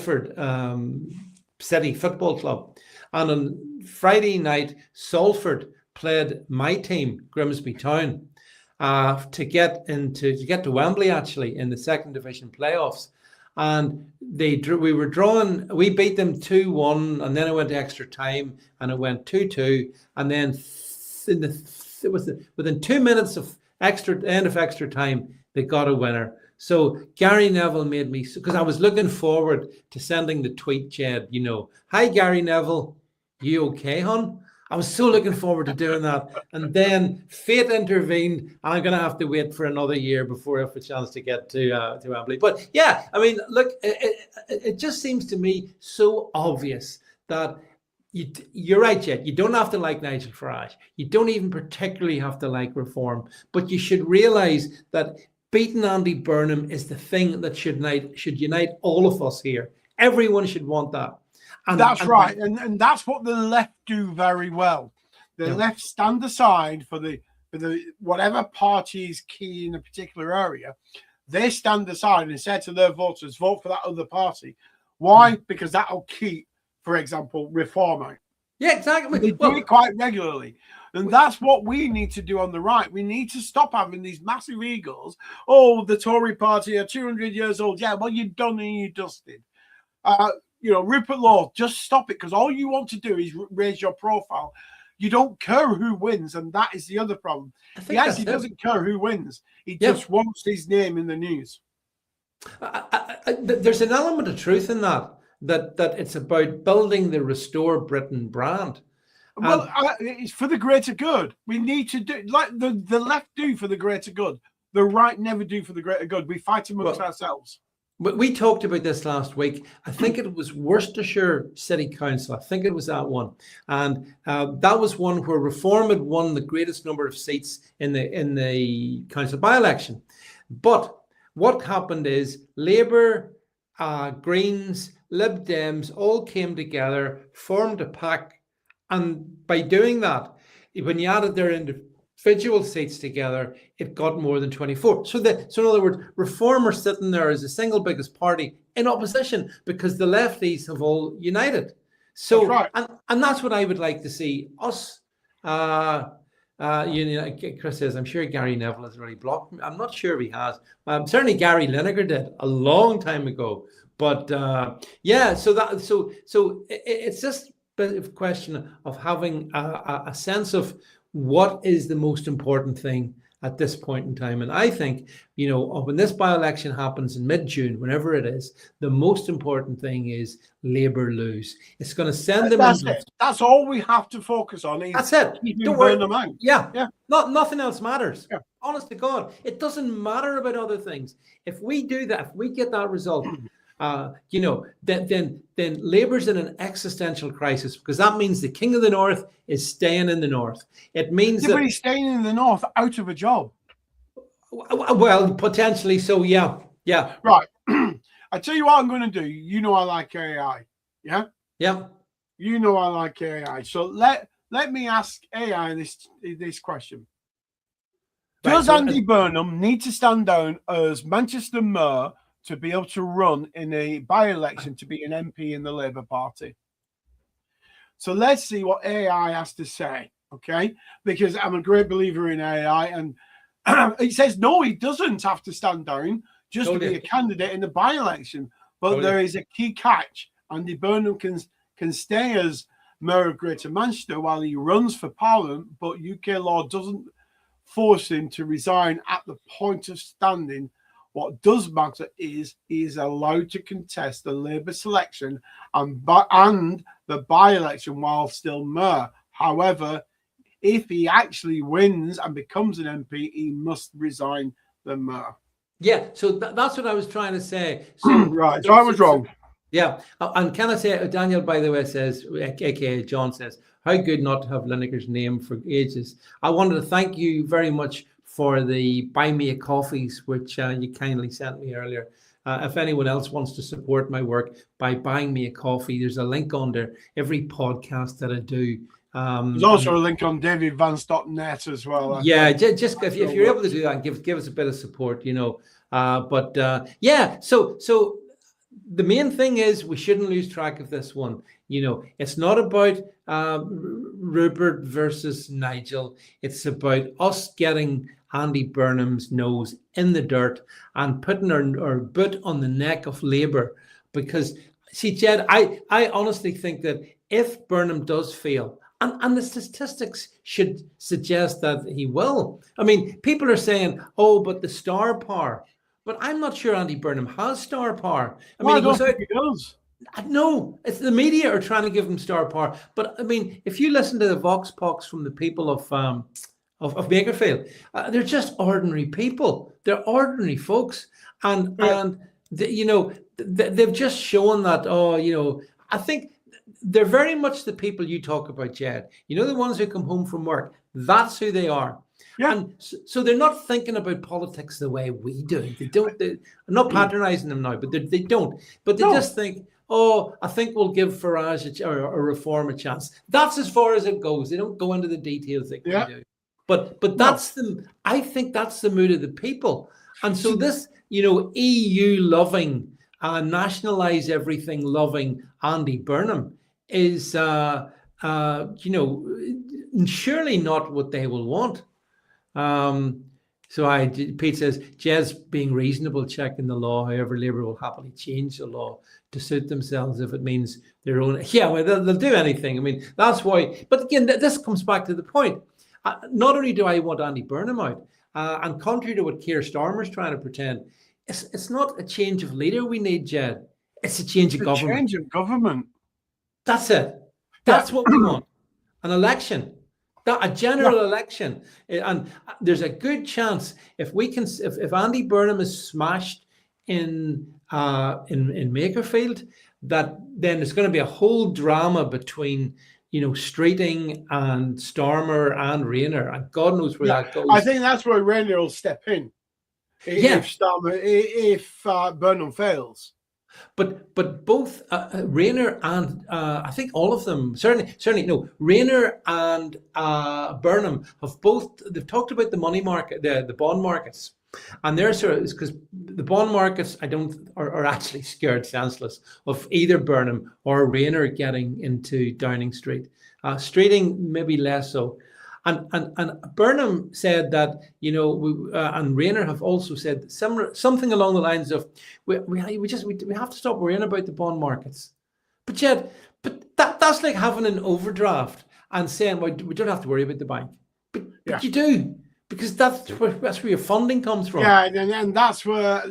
Football Club. And on Friday night, Salford played my team, Grimsby Town, to get to Wembley, actually, in the second division playoffs. And we beat them 2-1, and then it went to extra time, and it went 2-2, and then within 2 minutes of end of extra time, they got a winner. So Gary Neville made me, because I was looking forward to sending the tweet, Jed, you know, hi Gary Neville, you okay, hon? I was so looking forward to doing that. And then fate intervened, and I'm going to have to wait for another year before I have a chance to get to Wembley. But yeah, I mean, look, it just seems to me so obvious that you're right, Jed. You don't have to like Nigel Farage. You don't even particularly have to like Reform, but you should realise that beating Andy Burnham is the thing that should unite all of us here. Everyone should want that. That's right, and that's what the left do very well. The left stand aside for the whatever party is key in a particular area. They stand aside and say to their voters, vote for that other party. Why? Because that'll keep, for example, Reform out. Yeah, exactly. They do it quite regularly. And that's what we need to do on the right. We need to stop having these massive egos. Oh, the Tory party are 200 years old. Yeah, well, you're done and you dusted. Rupert Law, just stop it, because all you want to do is raise your profile. You don't care who wins, and that is the other problem. He actually doesn't care who wins. He just wants his name in the news. There's an element of truth in that it's about building the Restore Britain brand. Well, it's for the greater good. We need to do like the left do for the greater good. The right never do for the greater good. We fight amongst ourselves. We talked about this last week. I think it was Worcestershire City Council. I think it was that one. And that was one where Reform had won the greatest number of seats in the council by-election. But what happened is Labour, Greens, Lib Dems all came together, formed a pack. And by doing that, when you added their individual seats together, it got more than 24. So in other words, Reform are sitting there as the single biggest party in opposition because the lefties have all united. So, that's right. and that's what I would like to see us. Chris says, I'm sure Gary Neville has already blocked me. I'm not sure if he has. Certainly Gary Lineker did a long time ago. But so it's just a bit of a question of having a sense of what is the most important thing at this point in time. And I think, when this by-election happens in mid-June, whenever it is, the most important thing is Labour lose. It's going to send them. That's all we have to focus on. That's it. Don't worry them out. Yeah. Nothing else matters. Yeah. Honest to God, it doesn't matter about other things. If we do that, if we get that result, then Labour's in an existential crisis, because that means the King of the North is staying in the North. It means that he's staying in the North out of a job. Well, potentially so. Yeah. Right. I tell you what I'm going to do. I like AI. Yeah. Yeah. I like AI. So let me ask AI this question. Does Andy Burnham need to stand down as Manchester Mayor to be able to run in a by-election to be an MP in the Labour Party? So let's see what AI has to say, okay? Because I'm a great believer in AI, and it says no, he doesn't have to stand down just to be a candidate in the by-election. But there is a key catch. Andy Burnham can stay as Mayor of Greater Manchester while he runs for Parliament, but UK law doesn't force him to resign at the point of standing. What does matter is he is allowed to contest the Labour selection and the by-election while still mayor. However, if he actually wins and becomes an MP, he must resign the mayor. Yeah, so that's what I was trying to say. So, right, so I was wrong. Yeah, and can I say, Daniel, by the way, says, aka John says, how good not to have Lineker's name for ages. I wanted to thank you very much for the Buy Me a Coffees, which you kindly sent me earlier. If anyone else wants to support my work by buying me a coffee, there's a link under every podcast that I do. There's also a link on davidvance.net as well. Yeah, just if you're able to do that, give us a bit of support, So the main thing is we shouldn't lose track of this one. It's not about Rupert versus Nigel. It's about us getting Andy Burnham's nose in the dirt and putting our boot on the neck of Labour. Because, see, Jed, I honestly think that if Burnham does fail, and the statistics should suggest that he will. I mean, people are saying, oh, but the star power. But I'm not sure Andy Burnham has star power. I don't think he does. No, it's the media are trying to give him star power. But I mean, if you listen to the vox pops from the people of Makerfield, they're just ordinary people. They're ordinary folks, and they've just shown that. I think they're very much the people you talk about, Jed. You know, the ones who come home from work. That's who they are. Yeah. And so they're not thinking about politics the way we do. They don't. I'm not patronizing them now, but they don't. But they just think, oh, I think we'll give Farage or Reform a chance. That's as far as it goes. They don't go into the details like we do. But that's I think that's the mood of the people. And so this, you know, EU loving, nationalize everything loving Andy Burnham is, you know, surely not what they will want. So Pete says, Jed's being reasonable, checking the law. However, Labour will happily change the law to suit themselves if it means their own. Yeah, well, they'll do anything. I mean, that's why. But again, this comes back to the point. Not only do I want Andy Burnham out, and contrary to what Keir Starmer's trying to pretend, it's not a change of leader we need, Jed. It's a change of government. Change of government. That's it. That's what we want. An election. A general election, and there's a good chance if Andy Burnham is smashed in Makerfield, that then there's going to be a whole drama between, you know, Streeting and Starmer and Rayner, and God knows where that goes. I think that's where Rayner will step in. If Burnham fails. But both Rayner and I think all of them certainly no, Rayner and Burnham they've talked about the money market, the bond markets, and they're sort of, because the bond markets are actually scared senseless of either Burnham or Rayner getting into Downing Street. Streeting maybe less so. And Burnham said that, you know, and Rayner have also said something along the lines of, we have to stop worrying about the bond markets. But Jed, that's like having an overdraft and saying, well, we don't have to worry about the bank. But you do, because that's where your funding comes from. Yeah, and that's where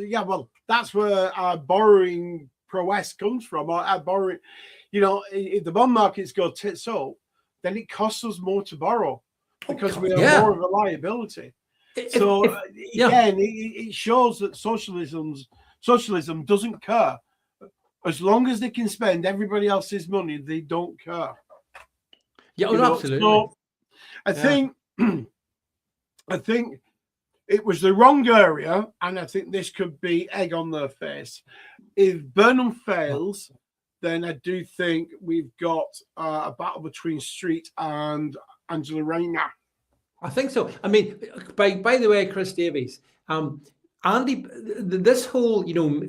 that's where our borrowing prowess comes from. Our borrowing, you know, if the bond markets go tits up, then it costs us more to borrow. Because we are more of a liability. It shows that socialism doesn't care. As long as they can spend everybody else's money, they don't care. Yeah, absolutely. So I think it was the wrong area, and I think this could be egg on their face. If Burnham fails, then I do think we've got a battle between Street and Angela Rayner. I think so. I mean, by the way, Chris Davies, Andy, this whole, you know,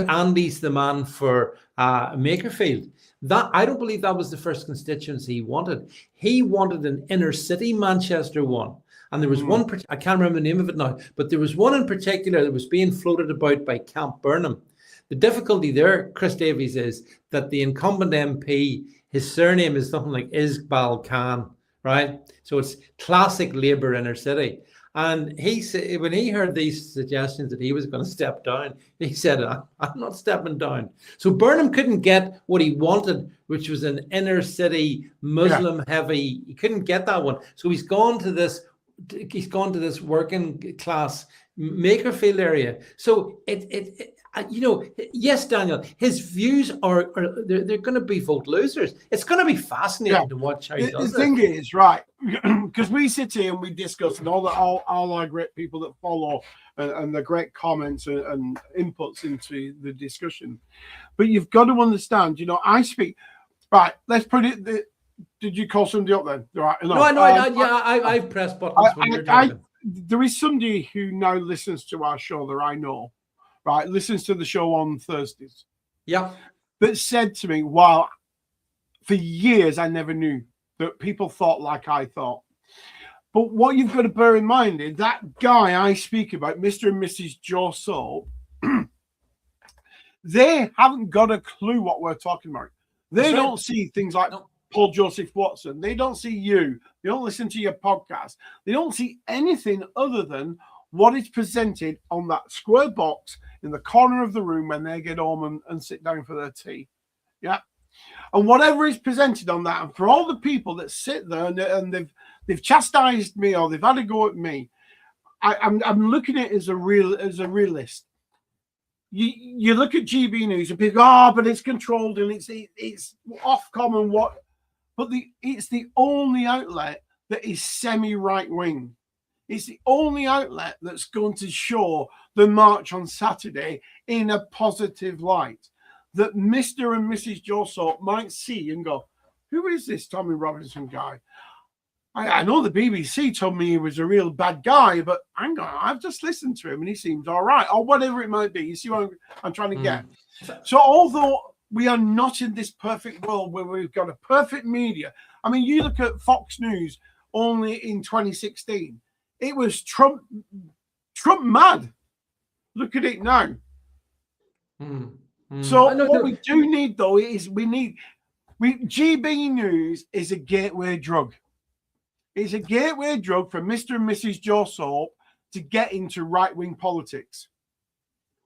Andy's the man for Makerfield. That I don't believe that was the first constituency he wanted. He wanted an inner city Manchester one. And there was one, I can't remember the name of it now, but there was one in particular that was being floated about by Camp Burnham. The difficulty there, Chris Davies, is that the incumbent MP, his surname is something like Isbal Khan. Right, so it's classic Labour inner city, and he said when he heard these suggestions that he was going to step down, he said, "I'm not stepping down." So Burnham couldn't get what he wanted, which was an inner city Muslim heavy. He couldn't get that one, so he's gone to this working class Makerfield area. So you know, yes, Daniel, his views are they're going to be vote losers. It's going to be fascinating to watch how he does it. The thing is, right, because we sit here and we discuss, and all our great people that follow and the great comments and inputs into the discussion. But you've got to understand, you know, I speak, right, let's put it, did you call somebody up then? Right, I've pressed buttons when you're talking. There is somebody who now listens to our show that I know, right, listens to the show on Thursdays. Yeah. That said to me, well, for years I never knew that people thought like I thought. But what you've got to bear in mind is that guy I speak about, Mr. and Mrs. Joe Soap, they haven't got a clue what we're talking about. They don't see things like Paul Joseph Watson. They don't see you. They don't listen to your podcast. They don't see anything other than what is presented on that square box in the corner of the room when they get home and sit down for their tea. Yeah. And whatever is presented on that, and for all the people that sit there and they've chastised me or they've had a go at me, I'm looking at it as a realist. you look at GB News and people go, oh, but it's controlled and it's Ofcom and what, but it's the only outlet that is semi-right wing. It's the only outlet that's going to show the march on Saturday in a positive light, that Mr. and Mrs. Joseph might see and go, who is this Tommy Robinson guy? I know the BBC told me he was a real bad guy, but I've just listened to him and he seems all right, or whatever it might be. You see what I'm trying to get? So although we are not in this perfect world where we've got a perfect media, I mean, you look at Fox News only in 2016, it was Trump mad. Look at it now. So what we do need, though, is GB News is a gateway drug. It's a gateway drug for Mr. and Mrs. Joseph to get into right-wing politics.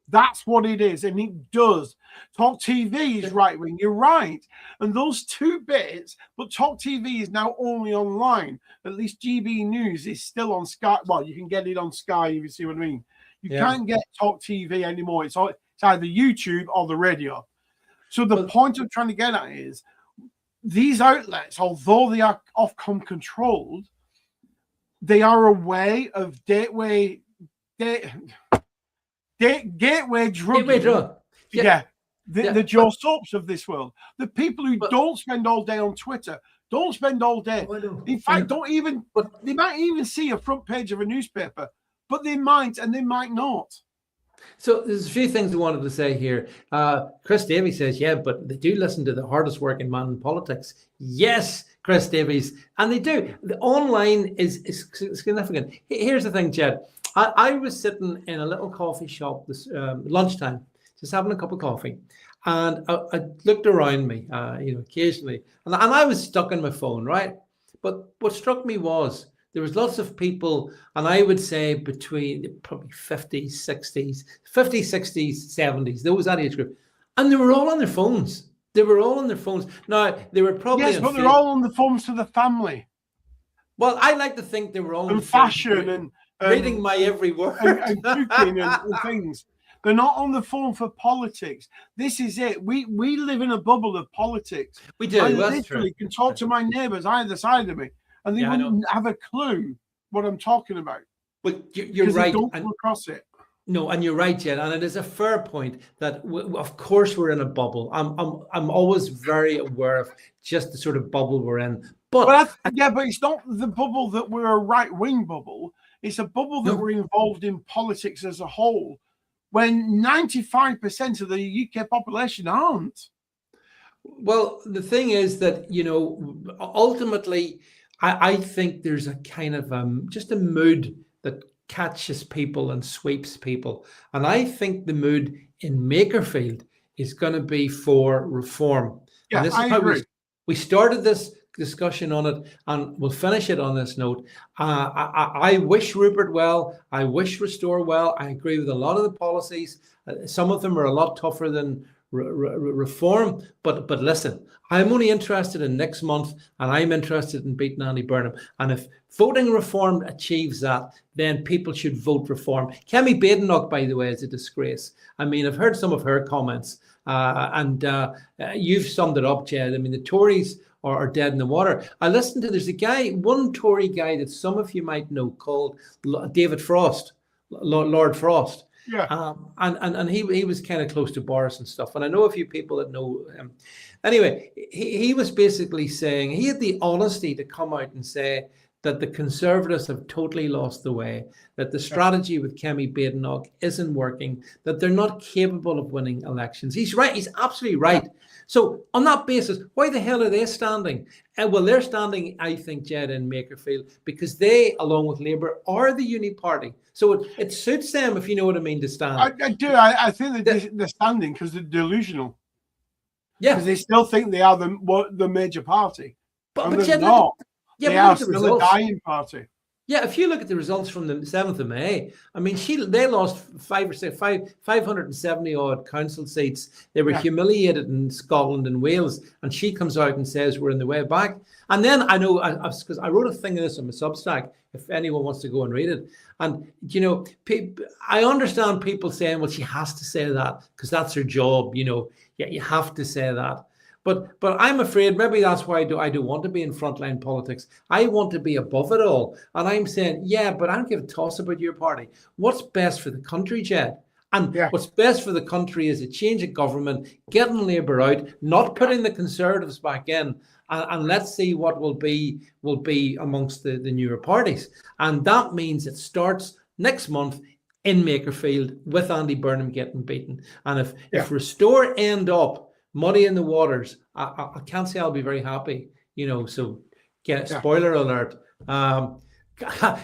That's what it is, and it does. Talk TV is right-wing, you're right. And those two bits, but Talk TV is now only online. At least GB News is still on Sky. Well, you can get it on Sky, if you see what I mean. You can't get Talk TV anymore. It's either YouTube or the radio. So the point I'm trying to get at is, these outlets, although they are Ofcom controlled, they are a way of gateway drug. Yeah. The Joe Soaps of this world. The people who don't spend all day on Twitter, don't spend all day. In fact, they might even see a front page of a newspaper, but they might and they might not. So there's a few things I wanted to say here. Chris Davies says, yeah, but they do listen to the hardest working man in politics. Yes, Chris Davies. And they do. The online is significant. Here's the thing, Jed. I was sitting in a little coffee shop this lunchtime, just having a cup of coffee. And I looked around me, occasionally. And I was stuck on my phone, right? But what struck me was, there was lots of people, and I would say between probably 50s, 60s, 70s, there was that age group. And they were all on their phones. Now, they were probably... Yes, but they're all on the phones to the family. Well, I like to think they were all... And fashion and reading my every word. And cooking and things. They're not on the phone for politics. This is it. We live in a bubble of politics. We do, I that's true. literally can talk to my neighbours either side of me, and they wouldn't have a clue what I'm talking about. But you're right. They don't come across it. No, and you're right, Jen. And it is a fair point that, of course, we're in a bubble. I'm always very aware of just the sort of bubble we're in. But it's not the bubble that we're a right-wing bubble. It's a bubble that we're involved in politics as a whole, when 95% of the UK population aren't. Well, the thing is that, ultimately, I think there's a kind of just a mood that catches people and sweeps people. And I think the mood in Makerfield is going to be for reform. Yeah, and this I is how agree. we started this discussion on it, and we'll finish it on this note. I wish Rupert well. I wish Restore well. I agree with a lot of the policies. Some of them are a lot tougher than reform, but listen, I'm only interested in next month, and I'm interested in beating Andy Burnham. And if voting reform achieves that, then people should vote reform. Kemi Badenoch, by the way, is a disgrace. I mean, I've heard some of her comments, and you've summed it up, Jed. I mean, the Tories are dead in the water. I listened to, there's a guy, one Tory guy that some of you might know called David Frost, Lord Frost. Yeah. And he was kind of close to Boris and stuff. And I know a few people that know him. Anyway, he was basically saying, he had the honesty to come out and say that the Conservatives have totally lost the way, that the strategy with Kemi Badenoch isn't working, that they're not capable of winning elections. He's right. He's absolutely right. So on that basis, why the hell are they standing? Well, they're standing, I think, Jed, in Makerfield, because they, along with Labour, are the uni party. So it suits them, if you know what I mean, to stand. I do. I think that they're standing because they're delusional. Yeah. Because they still think they are the major party. But they're Jed, not. Yeah, they but are look at the still results. a dying party. Yeah, if you look at the results from the 7th of May, I mean, they lost 570 odd council seats. They were humiliated in Scotland and Wales, and she comes out and says we're in the way back. And then I know, because I wrote a thing of this on my Substack, if anyone wants to go and read it. And, you know, I understand people saying, well, she has to say that because that's her job, you know. Yeah, you have to say that. But I'm afraid maybe that's why I do want to be in frontline politics. I want to be above it all. And I'm saying, yeah, but I don't give a toss about your party. What's best for the country, Jed? And what's best for the country is a change of government, getting Labour out, not putting the Conservatives back in, and let's see what will be amongst the newer parties. And that means it starts next month in Makerfield with Andy Burnham getting beaten. And if Restore end up muddy in the waters, I can't say I'll be very happy, you know. So, spoiler alert.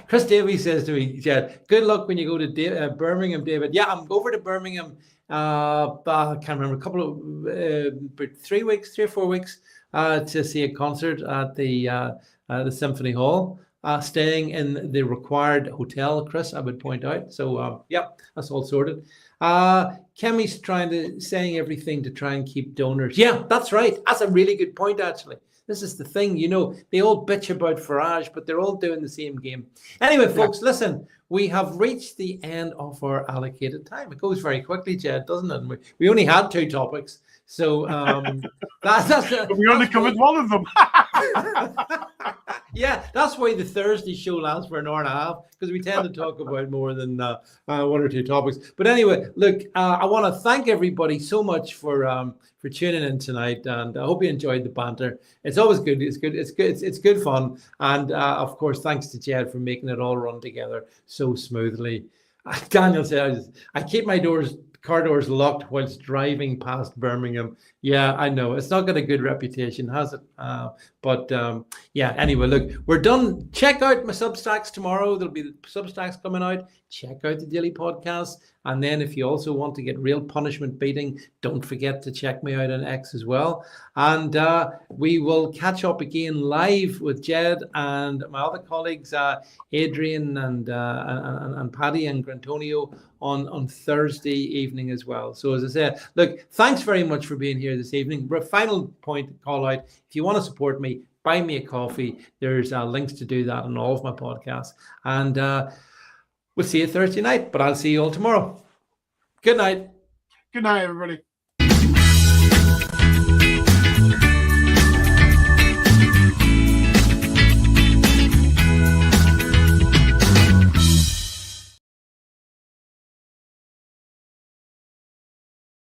Chris Davies says to me, Jed, good luck when you go to Birmingham, David. Yeah, I'm over to Birmingham. I can't remember, a couple of 3 or 4 weeks to see a concert at the Symphony Hall. Staying in the required hotel, Chris, I would point out. So, that's all sorted. Kemi's saying everything to try and keep donors. Yeah, that's right. That's a really good point, actually. This is the thing, you know, they all bitch about Farage, but they're all doing the same game. Anyway, folks, listen, we have reached the end of our allocated time. It goes very quickly, Jed, doesn't it? And we only had 2 topics. So we only covered one of them. Yeah, that's why the Thursday show lasts for an hour and a half, because we tend to talk about more than 1 or 2 topics. But anyway, look, I want to thank everybody so much for tuning in tonight, and I hope you enjoyed the banter. It's always good. It's good. It's good fun, and of course, thanks to Jed for making it all run together so smoothly. Daniel says, "I keep my car doors locked whilst driving past Birmingham." Yeah, I know. It's not got a good reputation, has it? Anyway, look, we're done. Check out my Substacks tomorrow. There'll be Substacks coming out. Check out the daily podcast. And then if you also want to get real punishment beating, don't forget to check me out on X as well. And we will catch up again live with Jed and my other colleagues, Adrian and Paddy and Grantonio on Thursday evening as well. So as I said, look, thanks very much for being here this evening. Final point call out. If you want to support me, buy me a coffee. There's links to do that on all of my podcasts. And we'll see you Thursday night, but I'll see you all tomorrow. Good night. Good night, everybody.